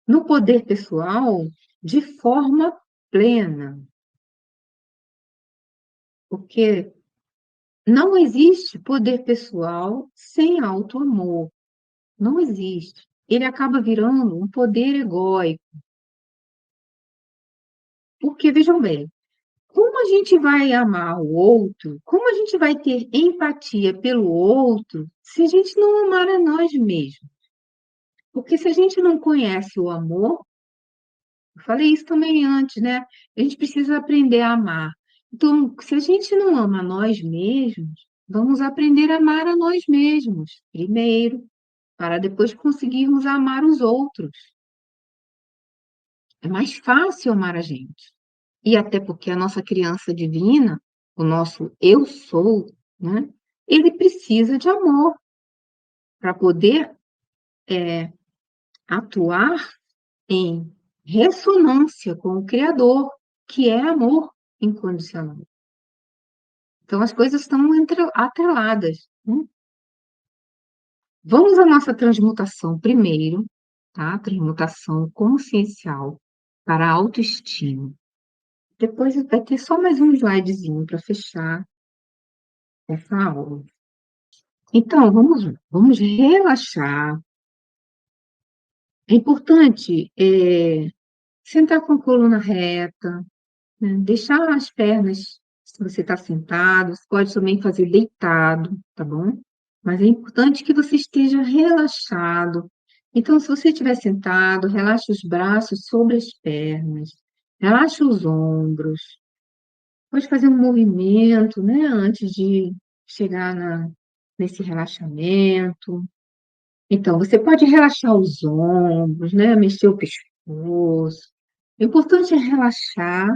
[SPEAKER 1] no poder pessoal de forma plena, porque não existe poder pessoal sem autoamor, não existe. Ele acaba virando um poder egóico, porque vejam bem, como a gente vai amar o outro, como a gente vai ter empatia pelo outro, se a gente não amar a nós mesmos? Porque se a gente não conhece o amor, eu falei isso também antes, né? A gente precisa aprender a amar. Então, se a gente não ama nós mesmos, Vamos aprender a amar a nós mesmos, primeiro, para depois conseguirmos amar os outros. É mais fácil amar a gente. E até porque a nossa criança divina, o nosso eu sou, né? Ele precisa de amor para poder atuar em ressonância com o Criador, que é amor incondicional. Então, as coisas estão atreladas, né? Vamos à nossa transmutação primeiro, tá? Transmutação consciencial para a autoestima. Depois vai ter só mais um slidezinho para fechar essa aula. Então, vamos relaxar. É importante sentar com a coluna reta, né? Deixar as pernas, se você está sentado, você pode também fazer deitado, tá bom? Mas é importante que você esteja relaxado. Então, se você estiver sentado, relaxe os braços sobre as pernas, relaxe os ombros, pode fazer um movimento, né, antes de chegar nesse relaxamento. Então, você pode relaxar os ombros, né, mexer o pescoço. O importante é relaxar.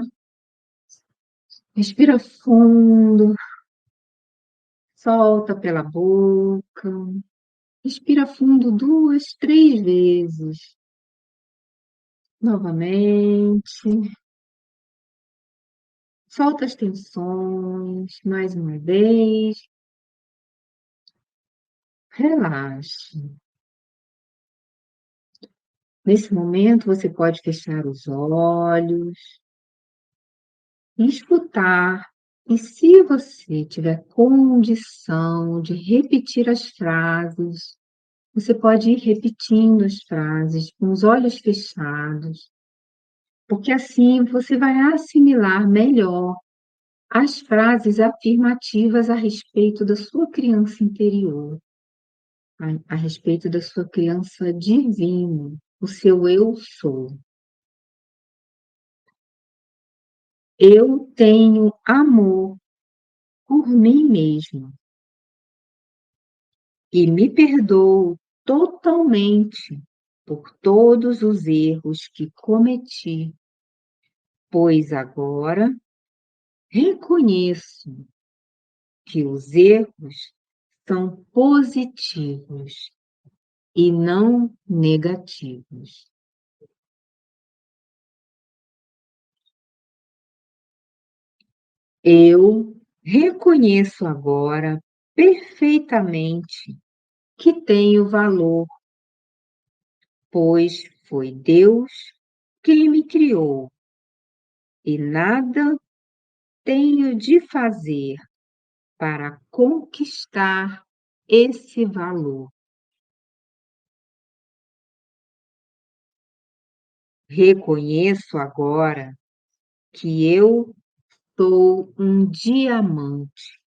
[SPEAKER 1] Respira fundo, solta pela boca. Respira fundo 2, 3 vezes. Novamente. Solta as tensões, mais uma vez. Relaxe. Nesse momento, você pode fechar os olhos e escutar. E se você tiver condição de repetir as frases, você pode ir repetindo as frases com os olhos fechados, porque assim você vai assimilar melhor as frases afirmativas a respeito da sua criança interior, a respeito da sua criança divina, o seu eu sou. Eu tenho amor por mim mesmo e me perdoo totalmente por todos os erros que cometi, pois agora reconheço que os erros são positivos e não negativos. Eu reconheço agora perfeitamente que tenho valor, pois foi Deus quem me criou e nada tenho de fazer para conquistar esse valor. Reconheço agora que eu sou um diamante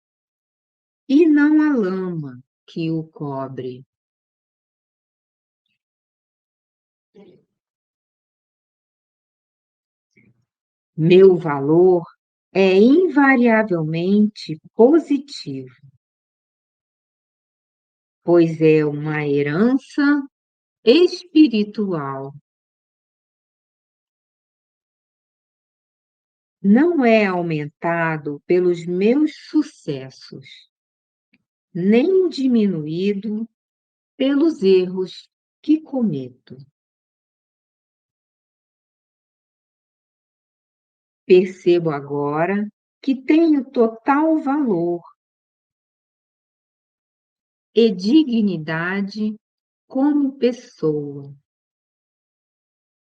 [SPEAKER 1] e não a lama que o cobre. Meu valor é invariavelmente positivo, pois é uma herança espiritual. Não é aumentado pelos meus sucessos, nem diminuído pelos erros que cometo. Percebo agora que tenho total valor e dignidade como pessoa,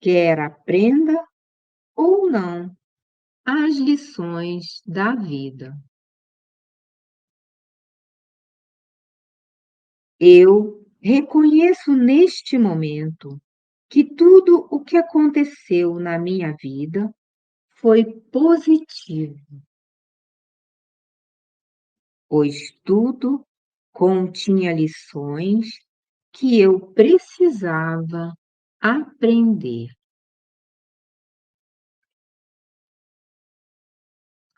[SPEAKER 1] quer aprenda ou não as lições da vida. Eu reconheço neste momento que tudo o que aconteceu na minha vida foi positivo, pois tudo continha lições que eu precisava aprender.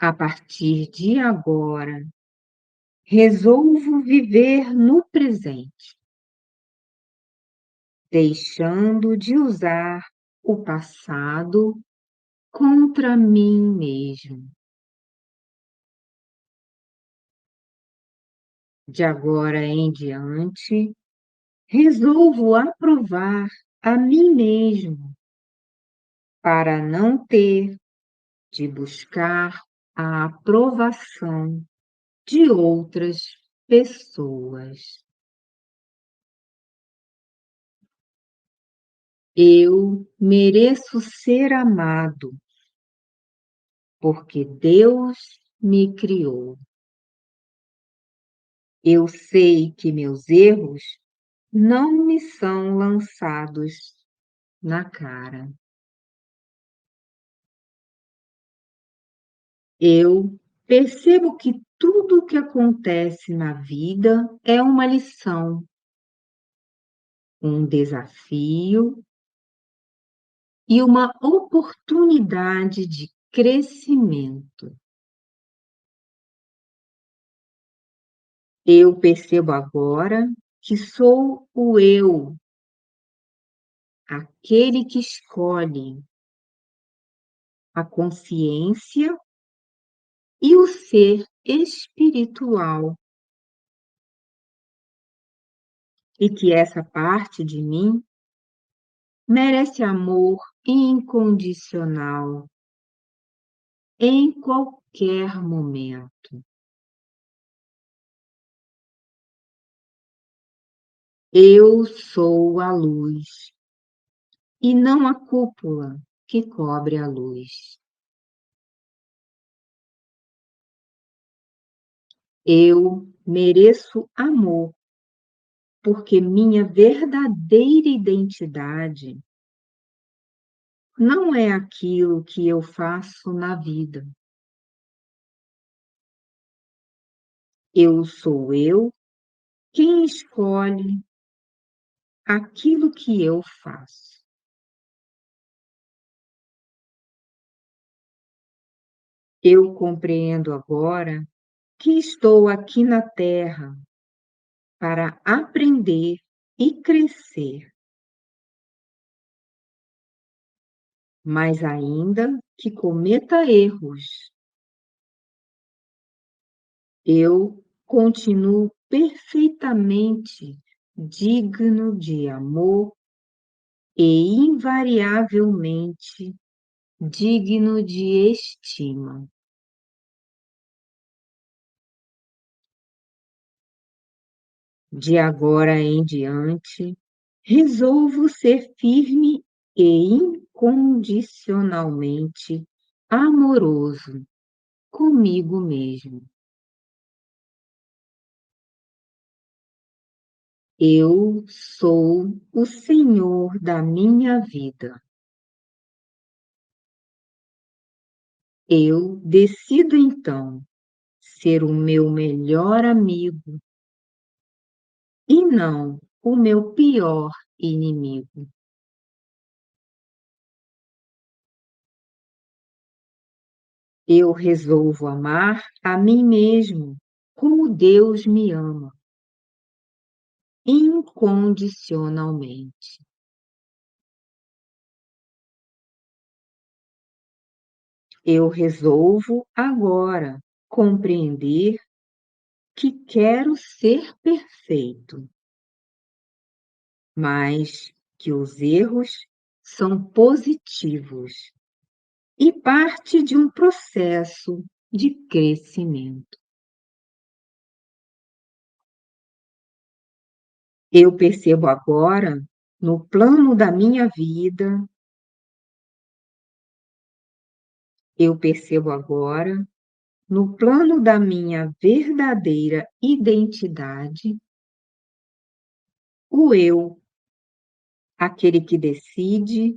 [SPEAKER 1] A partir de agora, Resolvo viver no presente, deixando de usar o passado contra mim mesmo. De agora em diante, resolvo aprovar a mim mesmo para não ter de buscar a aprovação de outras pessoas. Eu mereço ser amado, porque Deus me criou. Eu sei que meus erros não me são lançados na cara. Eu percebo que tudo o que acontece na vida é uma lição, um desafio e uma oportunidade de crescimento. Eu percebo agora que sou o eu, aquele que escolhe a consciência e o ser espiritual, e que essa parte de mim merece amor incondicional em qualquer momento. Eu sou a luz e não a cúpula que cobre a luz. Eu mereço amor, porque minha verdadeira identidade não é aquilo que eu faço na vida. Eu sou eu quem escolhe aquilo que eu faço. Eu compreendo agora que estou aqui na Terra para aprender e crescer, mas ainda que cometa erros, eu continuo perfeitamente digno de amor e invariavelmente digno de estima. De agora em diante, resolvo ser firme e incondicionalmente amoroso comigo mesmo. Eu sou o senhor da minha vida. Eu decido então ser o meu melhor amigo e não o meu pior inimigo. Eu resolvo amar a mim mesmo como Deus me ama, incondicionalmente. Eu resolvo agora compreender que quero ser perfeito, mas que os erros são positivos e parte de um processo de crescimento. Eu percebo agora, no plano da minha vida, eu percebo agora, no plano da minha verdadeira identidade, o eu, aquele que decide,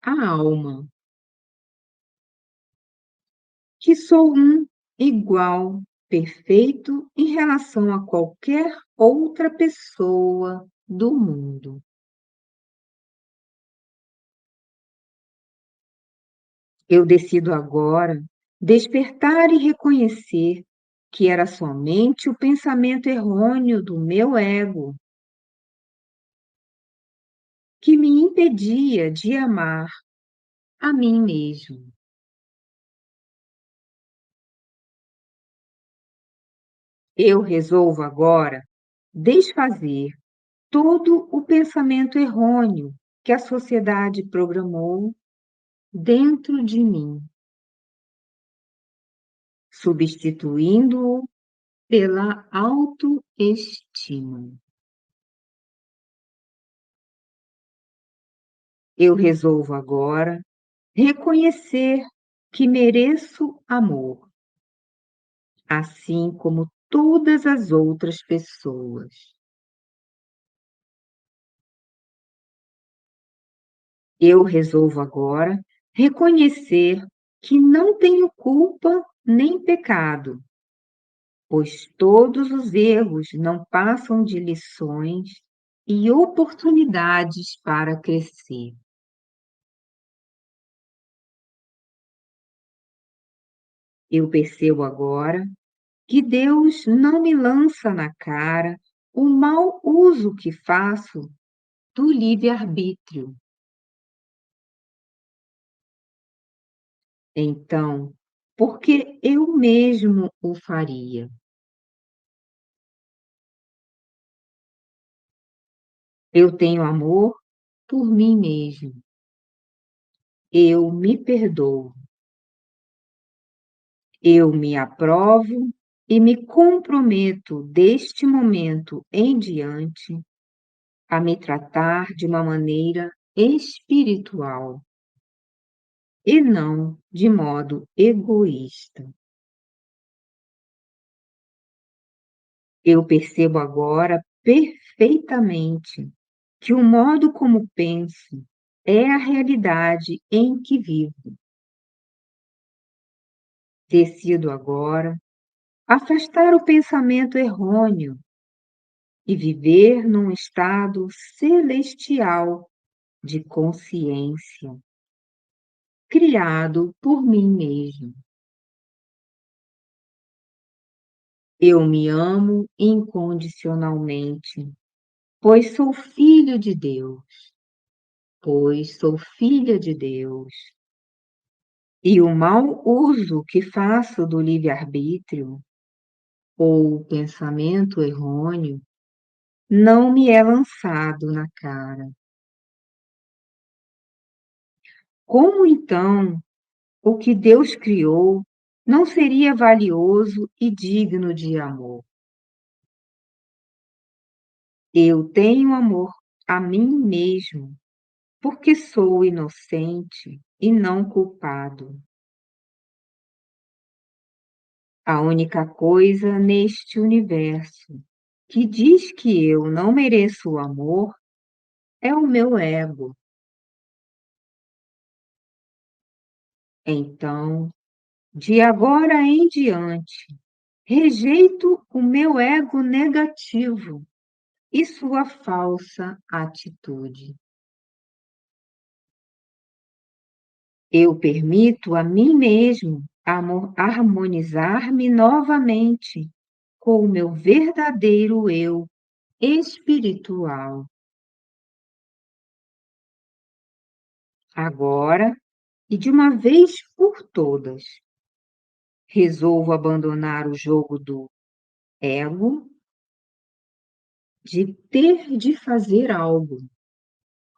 [SPEAKER 1] a alma, que sou um igual, perfeito em relação a qualquer outra pessoa do mundo. Eu decido agora despertar e reconhecer que era somente o pensamento errôneo do meu ego que me impedia de amar a mim mesmo. Eu resolvo agora desfazer todo o pensamento errôneo que a sociedade programou dentro de mim, substituindo-o pela autoestima. Eu resolvo agora reconhecer que mereço amor, assim como todas as outras pessoas. Eu resolvo agora reconhecer que não tenho culpa nem pecado, pois todos os erros não passam de lições e oportunidades para crescer. Eu percebo agora que Deus não me lança na cara o mau uso que faço do livre-arbítrio. Então, porque eu mesmo o faria. Eu tenho amor por mim mesmo. Eu me perdoo. Eu me aprovo e me comprometo deste momento em diante a me tratar de uma maneira espiritual e não de modo egoísta. Eu percebo agora perfeitamente que o modo como penso é a realidade em que vivo. Decido agora afastar o pensamento errôneo e viver num estado celestial de consciência, criado por mim mesmo. Eu me amo incondicionalmente, pois sou filho de Deus, pois sou filha de Deus. E o mau uso que faço do livre-arbítrio, ou o pensamento errôneo, não me é lançado na cara. Como então o que Deus criou não seria valioso e digno de amor? Eu tenho amor a mim mesmo, porque sou inocente e não culpado. A única coisa neste universo que diz que eu não mereço o amor é o meu ego. Então, de agora em diante, rejeito o meu ego negativo e sua falsa atitude. Eu permito a mim mesmo harmonizar-me novamente com o meu verdadeiro eu espiritual. Agora, e de uma vez por todas, resolvo abandonar o jogo do ego, de ter de fazer algo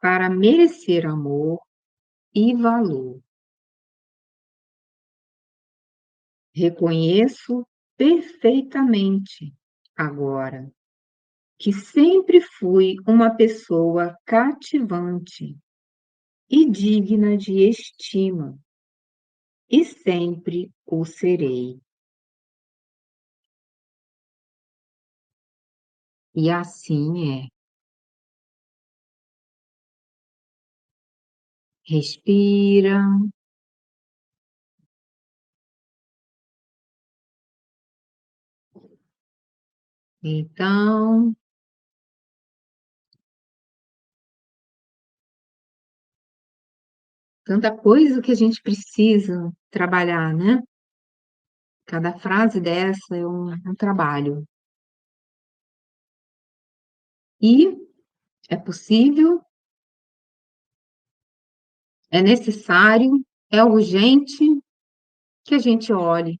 [SPEAKER 1] para merecer amor e valor. Reconheço perfeitamente agora que sempre fui uma pessoa cativante e digna de estima, e sempre o serei. E assim é. Respira. Então, tanta coisa que a gente precisa trabalhar, né? Cada frase dessa é um trabalho. E é possível, é necessário, é urgente que a gente olhe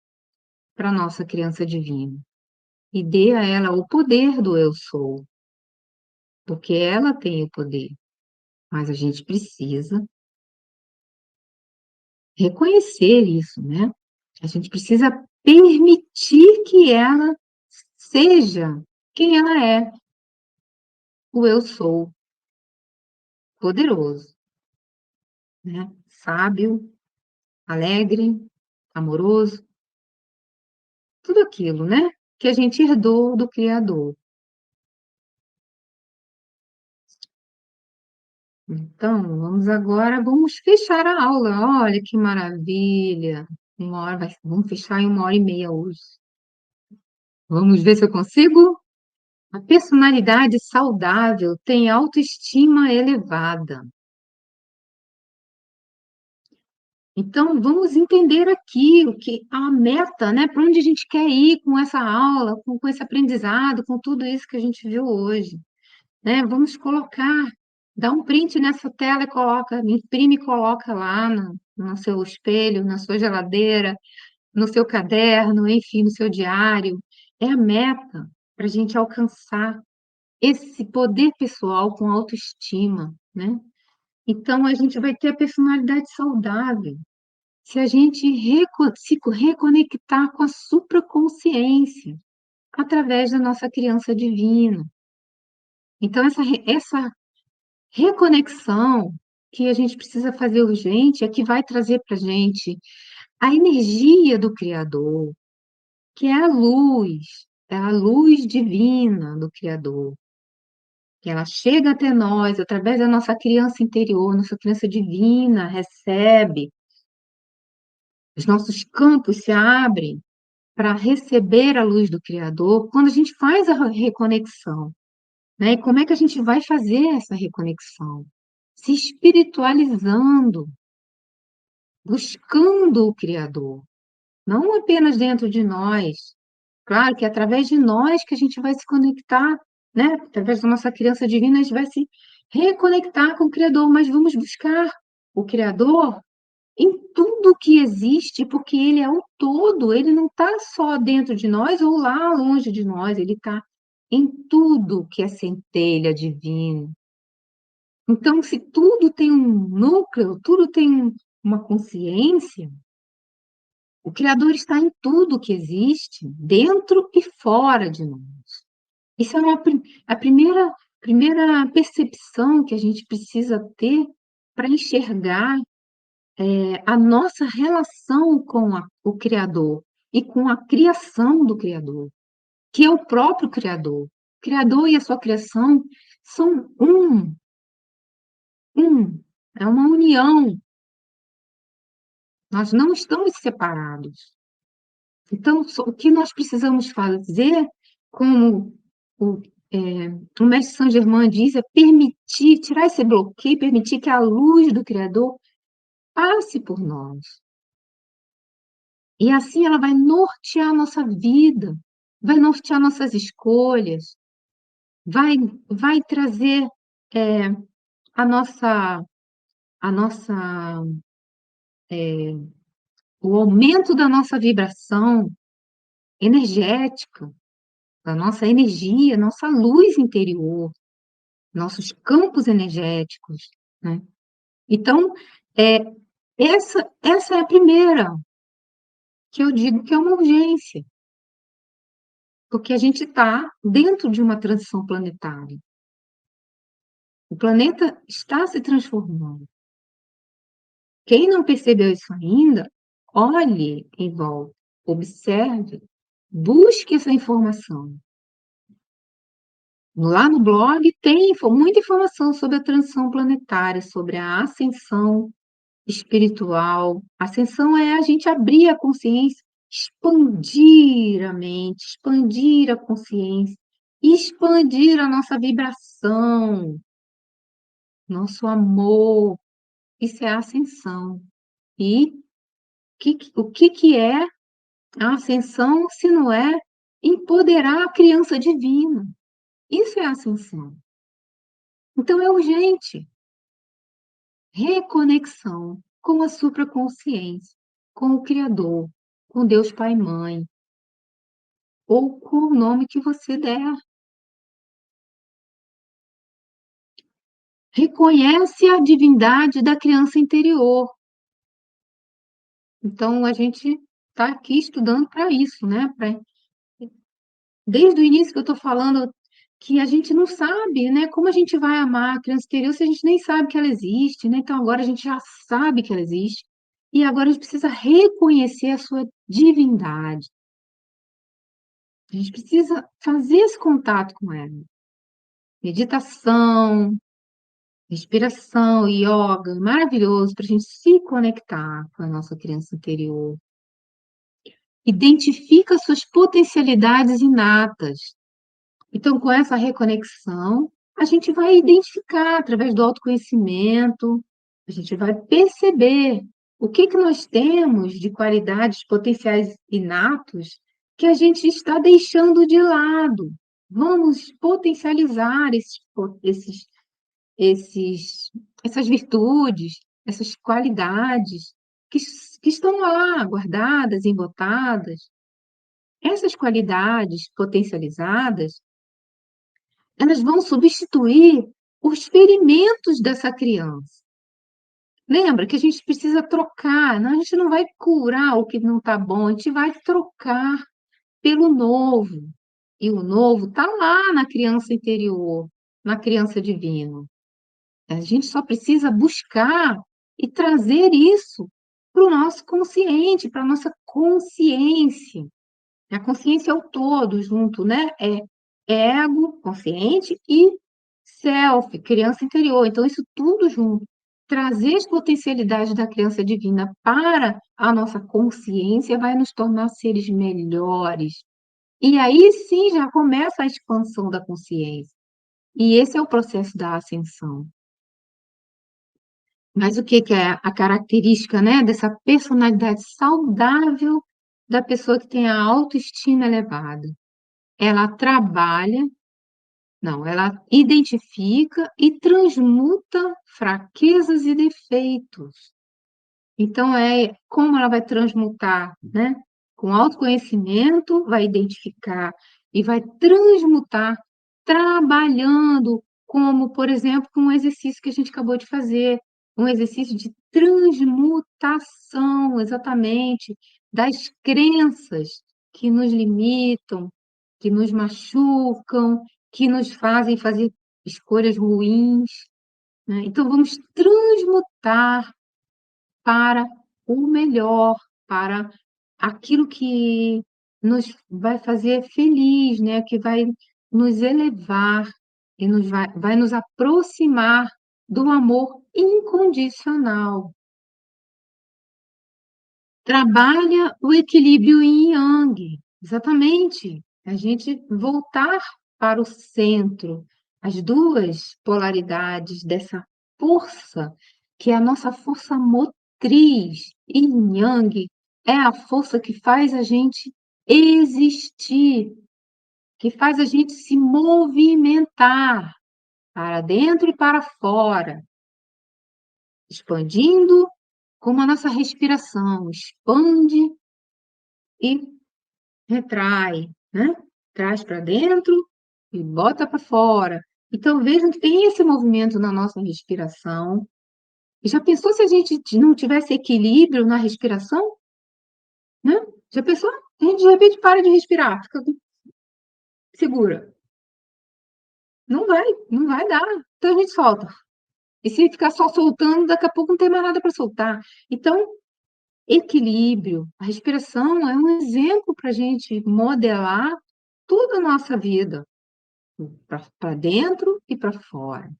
[SPEAKER 1] para a nossa criança divina e dê a ela o poder do eu sou, porque ela tem o poder, mas a gente precisa reconhecer isso, né? A gente precisa permitir que ela seja quem ela é, o eu sou, poderoso, né? Sábio, alegre, amoroso, tudo aquilo, né? Que a gente herdou do Criador. Então, vamos fechar a aula. Olha que maravilha. Vamos fechar em 1h30 hoje. Vamos ver se eu consigo? A personalidade saudável tem autoestima elevada. Então, vamos entender aqui o que a meta, né? Para onde a gente quer ir com essa aula, com esse aprendizado, com tudo isso que a gente viu hoje, né? Vamos colocar, dá um print nessa tela e coloca, imprime e coloca lá no seu espelho, na sua geladeira, no seu caderno, enfim, no seu diário. É a meta para a gente alcançar esse poder pessoal com autoestima, né? Então, a gente vai ter a personalidade saudável. Se a gente se reconectar com a supraconsciência através da nossa criança divina. Então, essa reconexão que a gente precisa fazer urgente é que vai trazer para a gente a energia do Criador, que é a luz divina do Criador, que ela chega até nós através da nossa criança interior, nossa criança divina recebe, os nossos campos se abrem para receber a luz do Criador quando a gente faz a reconexão, né? E como é que a gente vai fazer essa reconexão? Se espiritualizando, buscando o Criador, não apenas dentro de nós. Claro que é através de nós que a gente vai se conectar, né? Através da nossa criança divina, a gente vai se reconectar com o Criador, mas vamos buscar o Criador em tudo que existe, porque ele é o todo, ele não está só dentro de nós ou lá longe de nós, ele está em tudo que é centelha divina. Então, se tudo tem um núcleo, tudo tem uma consciência, o Criador está em tudo que existe, dentro e fora de nós. Isso é a primeira percepção que a gente precisa ter para enxergar a nossa relação com o Criador e com a criação do Criador, que é o próprio Criador. O Criador e a sua criação são é uma união. Nós não estamos separados. Então, o que nós precisamos fazer, como o, o mestre Saint Germain diz, é permitir, tirar esse bloqueio, permitir que a luz do Criador passe por nós. E assim ela vai nortear a nossa vida, vai nortear nossas escolhas, vai, vai trazer é, a nossa, a nossa, o aumento da nossa vibração energética, da nossa energia, nossa luz interior, nossos campos energéticos, né? Então, é, essa é a primeira que eu digo que é uma urgência, porque a gente está dentro de uma transição planetária. O planeta está se transformando. Quem não percebeu isso ainda, olhe em volta, observe, busque essa informação. Lá no blog tem muita informação sobre a transição planetária, sobre a ascensão espiritual. Ascensão é a gente abrir a consciência, expandir a mente, expandir a consciência, expandir a nossa vibração, nosso amor. Isso é ascensão. E o que que é A ascensão, se não é empoderar a criança divina. Isso é ascensão. Então é urgente. Reconexão com a supraconsciência, com o Criador, com Deus Pai e Mãe, ou com o nome que você der. Reconhece a divindade da criança interior. Então, a gente está aqui estudando para isso, né? Desde o início que eu estou falando que a gente não sabe, né? Como a gente vai amar a criança interior se a gente nem sabe que ela existe, né? Então, agora a gente já sabe que ela existe. E agora a gente precisa reconhecer a sua divindade. A gente precisa fazer esse contato com ela. Meditação, respiração, yoga, maravilhoso para a gente se conectar com a nossa criança interior. Identifica suas potencialidades inatas. Então, com essa reconexão, a gente vai identificar através do autoconhecimento, a gente vai perceber o que que nós temos de qualidades potenciais inatos que a gente está deixando de lado. Vamos potencializar esses, essas virtudes, essas qualidades que, que estão lá guardadas, embotadas. Essas qualidades potencializadas, elas vão substituir os ferimentos dessa criança. Lembra que a gente precisa trocar, não, a gente não vai curar o que não está bom, a gente vai trocar pelo novo. E o novo está lá na criança interior, na criança divina. A gente só precisa buscar e trazer isso para o nosso consciente, para a nossa consciência. A consciência é o todo junto, né? É ego, consciente, e self, criança interior. Então, isso tudo junto. Trazer as potencialidades da criança divina para a nossa consciência vai nos tornar seres melhores. E aí sim já começa a expansão da consciência. E esse é o processo da ascensão. Mas o que que é a característica, né, dessa personalidade saudável da pessoa que tem a autoestima elevada? Ela trabalha, não, ela identifica e transmuta fraquezas e defeitos. Então, é como ela vai transmutar, né? Com autoconhecimento, vai identificar e vai transmutar, trabalhando, como, por exemplo, com um exercício que a gente acabou de fazer, um exercício de transmutação, exatamente, das crenças que nos limitam, que nos machucam, que nos fazem fazer escolhas ruins, né? Então, vamos transmutar para o melhor, para aquilo que nos vai fazer feliz, né, que vai nos elevar e vai nos aproximar do amor incondicional. Trabalha o equilíbrio yin yang, exatamente. A gente voltar para o centro, as duas polaridades dessa força, que é a nossa força motriz. Yin yang é a força que faz a gente existir, que faz a gente se movimentar para dentro e para fora, expandindo como a nossa respiração expande e retrai, né? Traz para dentro e bota para fora. Então, vejam que tem esse movimento na nossa respiração. E já pensou se a gente não tivesse equilíbrio na respiração? Né? Já pensou? A gente de repente para de respirar, fica segura. Não vai dar. Então a gente solta. E se ficar só soltando, daqui a pouco não tem mais nada para soltar. Então, equilíbrio. A respiração é um exemplo para a gente modelar toda a nossa vida, para dentro e para fora,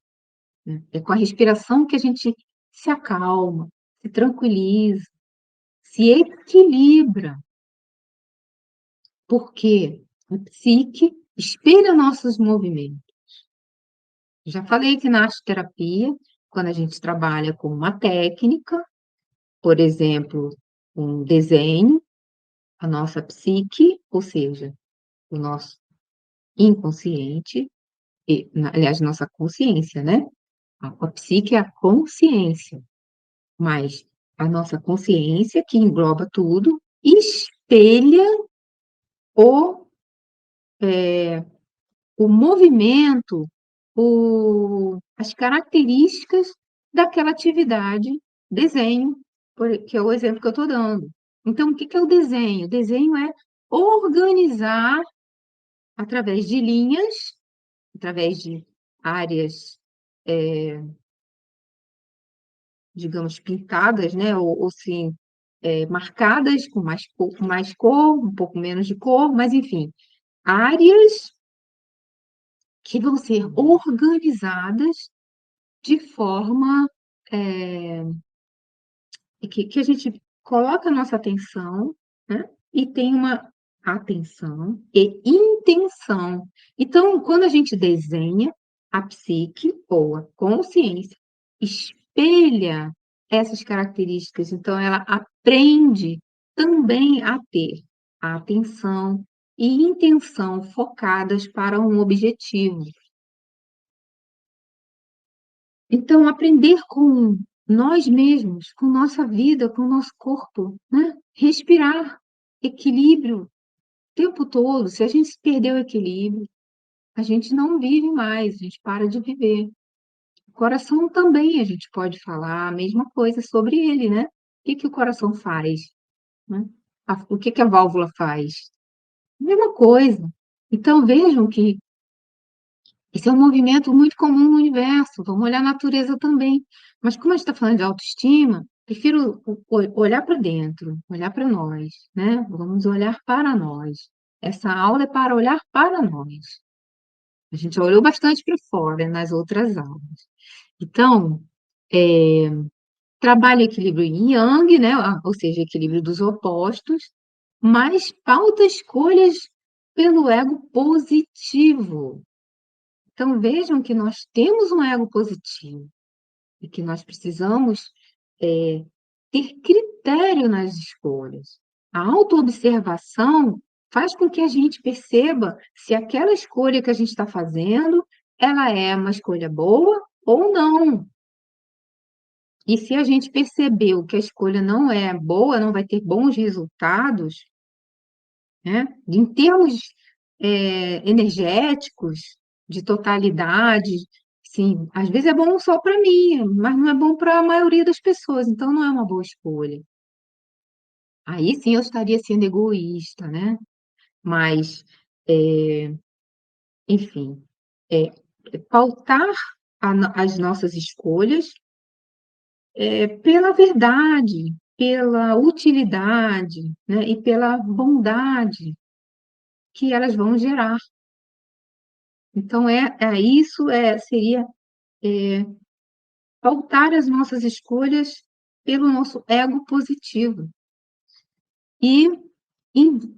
[SPEAKER 1] né? É com a respiração que a gente se acalma, se tranquiliza, se equilibra, porque a psique espelha nossos movimentos. Já falei que na arte-terapia, quando a gente trabalha com uma técnica, por exemplo, um desenho, a nossa psique, ou seja, o nosso inconsciente, aliás, nossa consciência, né? A psique é a consciência, mas a nossa consciência, que engloba tudo, espelha o, o movimento, as características daquela atividade, desenho, que é o exemplo que eu estou dando. Então, o que que é o desenho? O desenho é organizar através de linhas, através de áreas, digamos, pintadas, né? Ou sim, marcadas com mais cor, um pouco menos de cor, mas enfim, áreas que vão ser organizadas de forma, eh, que a gente coloca a nossa atenção, né, e tem uma atenção e intenção. Então, quando a gente desenha, a psique ou a consciência espelha essas características, então ela aprende também a ter a atenção e intenção focadas para um objetivo. Então, aprender com nós mesmos, com nossa vida, com o nosso corpo, né? Respirar, equilíbrio o tempo todo. Se a gente perder o equilíbrio, a gente não vive mais, a gente para de viver. O coração também a gente pode falar a mesma coisa sobre ele, né? O que que o coração faz, né? O que que a válvula faz? A mesma coisa. Então, vejam que esse é um movimento muito comum no universo, vamos olhar a natureza também. Mas como a gente está falando de autoestima, prefiro olhar para dentro, olhar para nós, né? Vamos olhar para nós. Essa aula é para olhar para nós. A gente já olhou bastante para fora nas outras aulas. Então, trabalho equilíbrio yin yang, né? Ou seja, equilíbrio dos opostos, mas pauta escolhas pelo ego positivo. Então, vejam que nós temos um ego positivo e que nós precisamos ter critério nas escolhas. A autoobservação faz com que a gente perceba se aquela escolha que a gente está fazendo, ela é uma escolha boa ou não. E se a gente percebeu que a escolha não é boa, não vai ter bons resultados, né? Em termos, energéticos, de totalidade, sim, às vezes é bom só para mim, mas não é bom para a maioria das pessoas, então não é uma boa escolha. Aí sim eu estaria sendo egoísta, né. Mas, eh, enfim, eh, pautar as nossas escolhas, pela verdade, pela utilidade, né, e pela bondade que elas vão gerar. Então isso, seria, eh, pautar as nossas escolhas pelo nosso ego positivo. E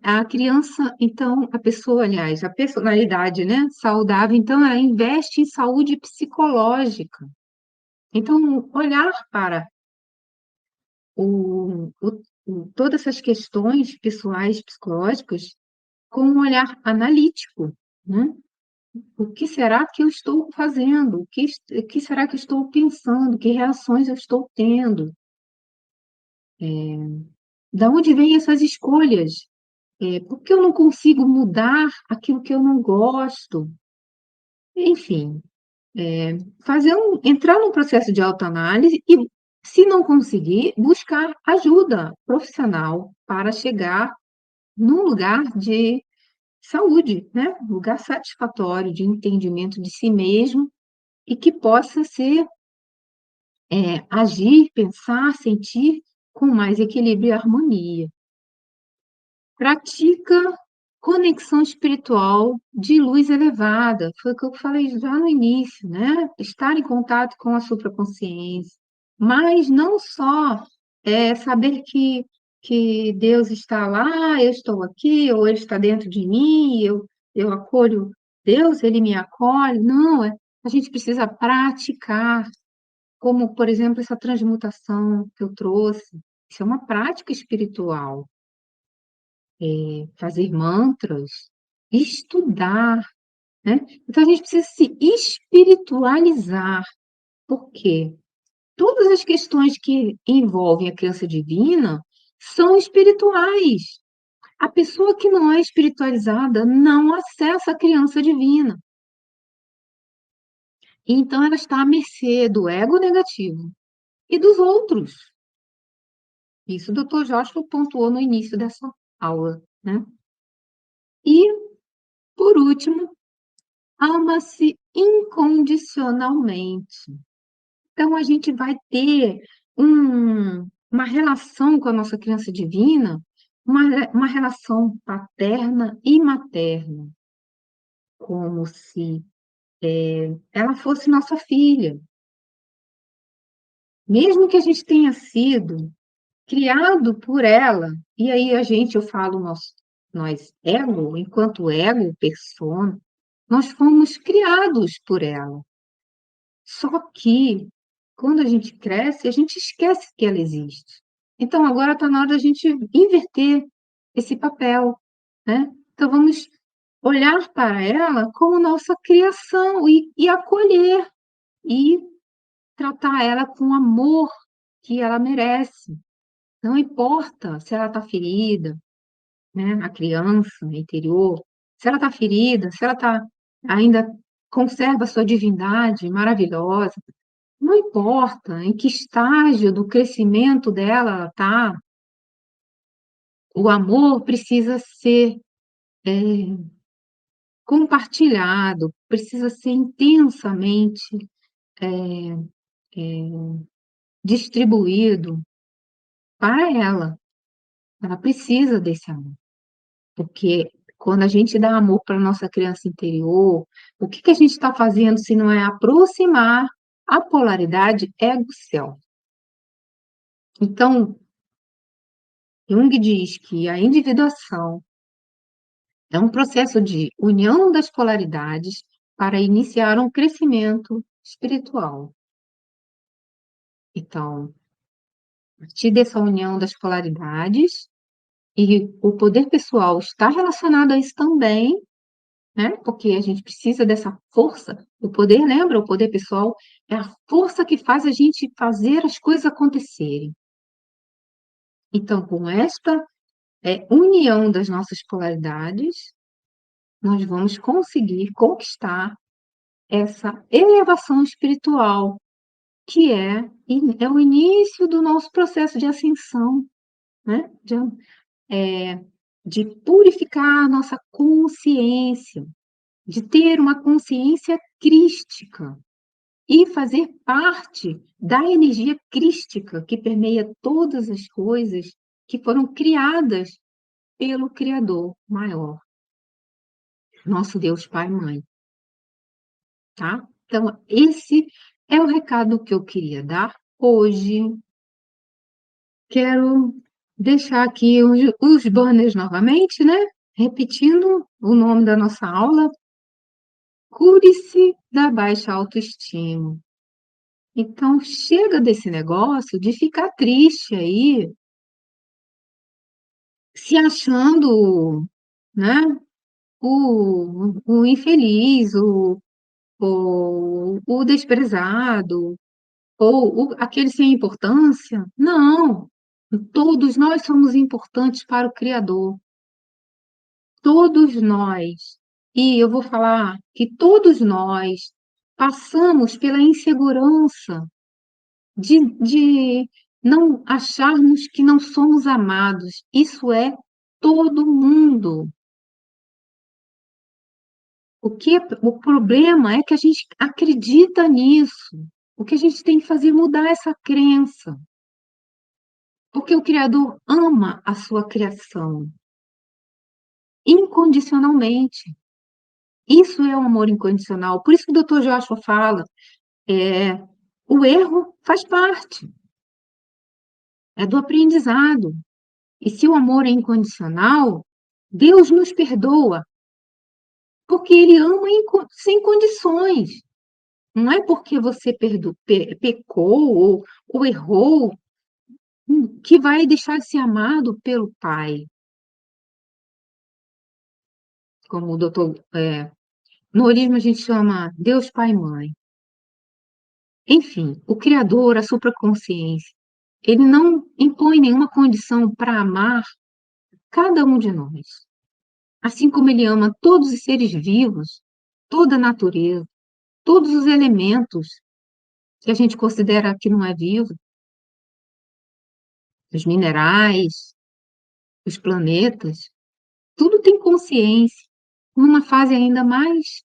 [SPEAKER 1] a criança, então, a pessoa, aliás, a personalidade, né, saudável, então, ela investe em saúde psicológica. Então, olhar para todas essas questões pessoais, psicológicas, com um olhar analítico, né? O que será que eu estou fazendo? O que será que eu estou pensando? Que reações eu estou tendo? Da onde vêm essas escolhas? Por que eu não consigo mudar aquilo que eu não gosto? Enfim, entrar num processo de autoanálise e, se não conseguir, buscar ajuda profissional para chegar num lugar de saúde, né, um lugar satisfatório de entendimento de si mesmo e que possa agir, pensar, sentir com mais equilíbrio e harmonia. Pratica conexão espiritual de luz elevada, foi o que eu falei já no início, né, estar em contato com a supraconsciência, mas não só, saber que Deus está lá, eu estou aqui, ou Ele está dentro de mim, eu acolho Deus, Ele me acolhe, não, a gente precisa praticar, como, por exemplo, essa transmutação que eu trouxe, isso é uma prática espiritual. fazer mantras, estudar, né. Então a gente precisa se espiritualizar, por quê? Todas as questões que envolvem a criança divina são espirituais. A pessoa que não é espiritualizada não acessa a criança divina. Então ela está à mercê do ego negativo e dos outros. Isso o doutor Joshua pontuou no início dessa aula, né. E, por último, ama-se incondicionalmente. Então a gente vai ter uma relação com a nossa criança divina, uma relação paterna e materna, como se, ela fosse nossa filha. Mesmo que a gente tenha sido criado por ela, e aí eu falo nós ego, enquanto ego, persona, nós fomos criados por ela. Só que, quando a gente cresce, a gente esquece que ela existe. Então agora está na hora da gente inverter esse papel, né. Então vamos olhar para ela como nossa criação e acolher, e tratar ela com o amor que ela merece. Não importa se ela está ferida, né, a criança interior, se ela está ferida, se ela ainda conserva a sua divindade maravilhosa. Não importa em que estágio do crescimento dela ela está, o amor precisa ser, compartilhado, precisa ser intensamente, distribuído para ela. Ela precisa desse amor, porque quando a gente dá amor para nossa criança interior, o que que a gente está fazendo se não é aproximar a polaridade ego-self. Então, Jung diz que a individuação é um processo de união das polaridades para iniciar um crescimento espiritual. Então, a partir dessa união das polaridades, e o poder pessoal está relacionado a isso também, né? Porque a gente precisa dessa força. O poder, lembra? O poder pessoal é a força que faz a gente fazer as coisas acontecerem. Então, com esta união das nossas polaridades, nós vamos conseguir conquistar essa elevação espiritual, que é o início do nosso processo de ascensão, né, de purificar a nossa consciência, de ter uma consciência crística e fazer parte da energia crística que permeia todas as coisas que foram criadas pelo Criador maior, nosso Deus Pai e Mãe, tá? Então esse é o recado que eu queria dar hoje. Quero deixar aqui os banners novamente, né, repetindo o nome da nossa aula: "Cure-se da baixa autoestima". Então chega desse negócio de ficar triste aí, se achando, né, o infeliz, o desprezado, ou aquele sem importância. Não, todos nós somos importantes para o Criador. Todos nós. E eu vou falar que todos nós passamos pela insegurança de não acharmos que não somos amados. Isso é todo mundo. O problema é que a gente acredita nisso. O que a gente tem que fazer é mudar essa crença, porque o Criador ama a sua criação incondicionalmente. Isso é o amor incondicional. Por isso que o doutor Joshua fala, eh, o erro faz parte, é do aprendizado. E se o amor é incondicional, Deus nos perdoa, porque Ele ama sem condições. Não é porque você pecou ou errou, que vai deixar de ser amado pelo Pai. como o doutor, no holismo a gente chama Deus Pai e Mãe. Enfim, o Criador, a supraconsciência, ele não impõe nenhuma condição para amar cada um de nós. Assim como ele ama todos os seres vivos, toda a natureza, todos os elementos que a gente considera que não é vivo, os minerais, os planetas, tudo tem consciência, numa fase ainda mais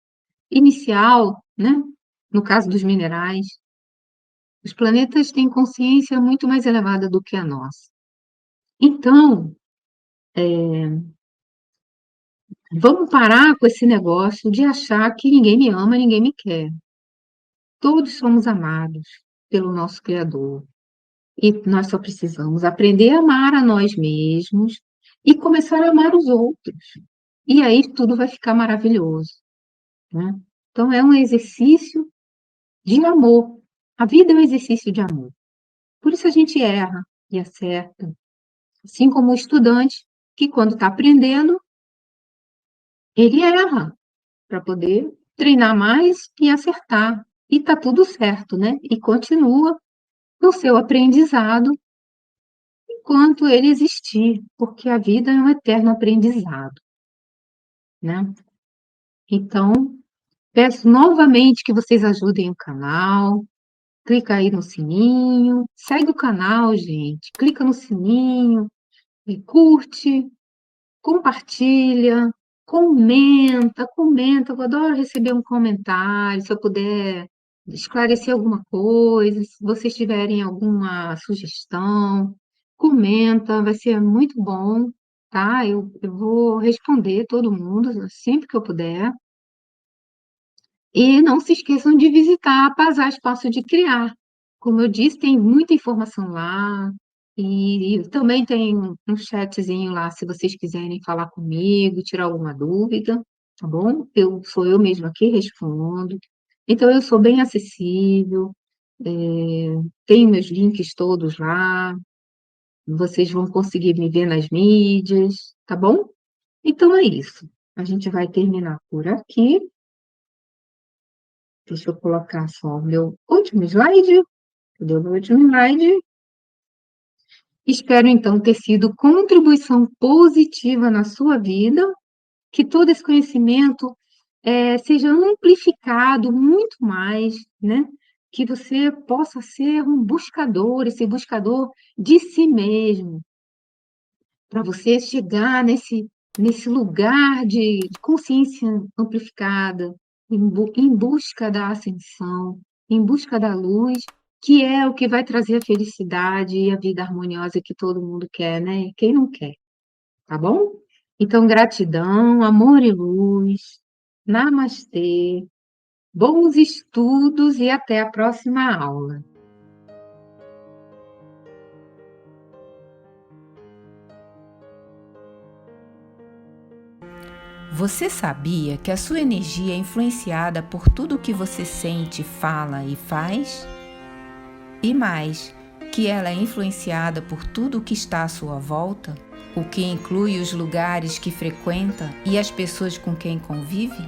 [SPEAKER 1] inicial, né? No caso dos minerais, os planetas têm consciência muito mais elevada do que a nossa. Então, vamos parar com esse negócio de achar que ninguém me ama, ninguém me quer. Todos somos amados pelo nosso Criador. E nós só precisamos aprender a amar a nós mesmos e começar a amar os outros. E aí tudo vai ficar maravilhoso, né? Então é um exercício de amor. A vida é um exercício de amor. Por isso a gente erra e acerta. Assim como o estudante, que quando está aprendendo, ele erra para poder treinar mais e acertar. E está tudo certo, né? E continua no seu aprendizado enquanto ele existir, porque a vida é um eterno aprendizado, né? Então, peço novamente que vocês ajudem o canal, clica aí no sininho, segue o canal, gente, clica no sininho, e curte, compartilha, comenta, eu adoro receber um comentário, se eu puder esclarecer alguma coisa, se vocês tiverem alguma sugestão, comenta, vai ser muito bom, tá? Eu vou responder todo mundo sempre que eu puder. E não se esqueçam de visitar a Pazar Espaço de Criar. Como eu disse, tem muita informação lá. E também tem um chatzinho lá, se vocês quiserem falar comigo, tirar alguma dúvida, tá bom? Sou eu mesma que respondo. Então, eu sou bem acessível, é, tenho meus links todos lá, vocês vão conseguir me ver nas mídias, tá bom? Então, é isso. A gente vai terminar por aqui. Deixa eu colocar só o meu último slide. Cadê o meu último slide? Espero, então, ter sido contribuição positiva na sua vida, que todo esse conhecimento seja amplificado muito mais, né? Que você possa ser um buscador, esse buscador de si mesmo, para você chegar nesse lugar de consciência amplificada, em busca da ascensão, em busca da luz, que é o que vai trazer a felicidade e a vida harmoniosa que todo mundo quer, né? Quem não quer, tá bom? Então, gratidão, amor e luz, namastê, bons estudos e até a próxima aula.
[SPEAKER 2] Você sabia que a sua energia é influenciada por tudo o que você sente, fala e faz? E mais, que ela é influenciada por tudo o que está à sua volta, o que inclui os lugares que frequenta e as pessoas com quem convive?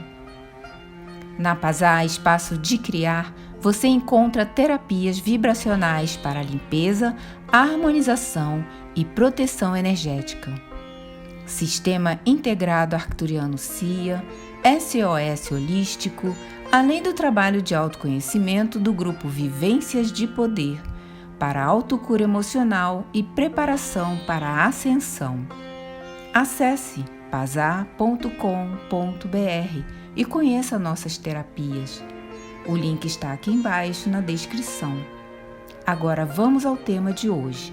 [SPEAKER 2] Na Pazar Espaço de Criar, você encontra terapias vibracionais para limpeza, harmonização e proteção energética. Sistema Integrado Arcturiano CIA, SOS Holístico, além do trabalho de autoconhecimento do grupo Vivências de Poder, para autocura emocional e preparação para a ascensão. Acesse pazar.com.br e conheça nossas terapias. O link está aqui embaixo na descrição. Agora vamos ao tema de hoje.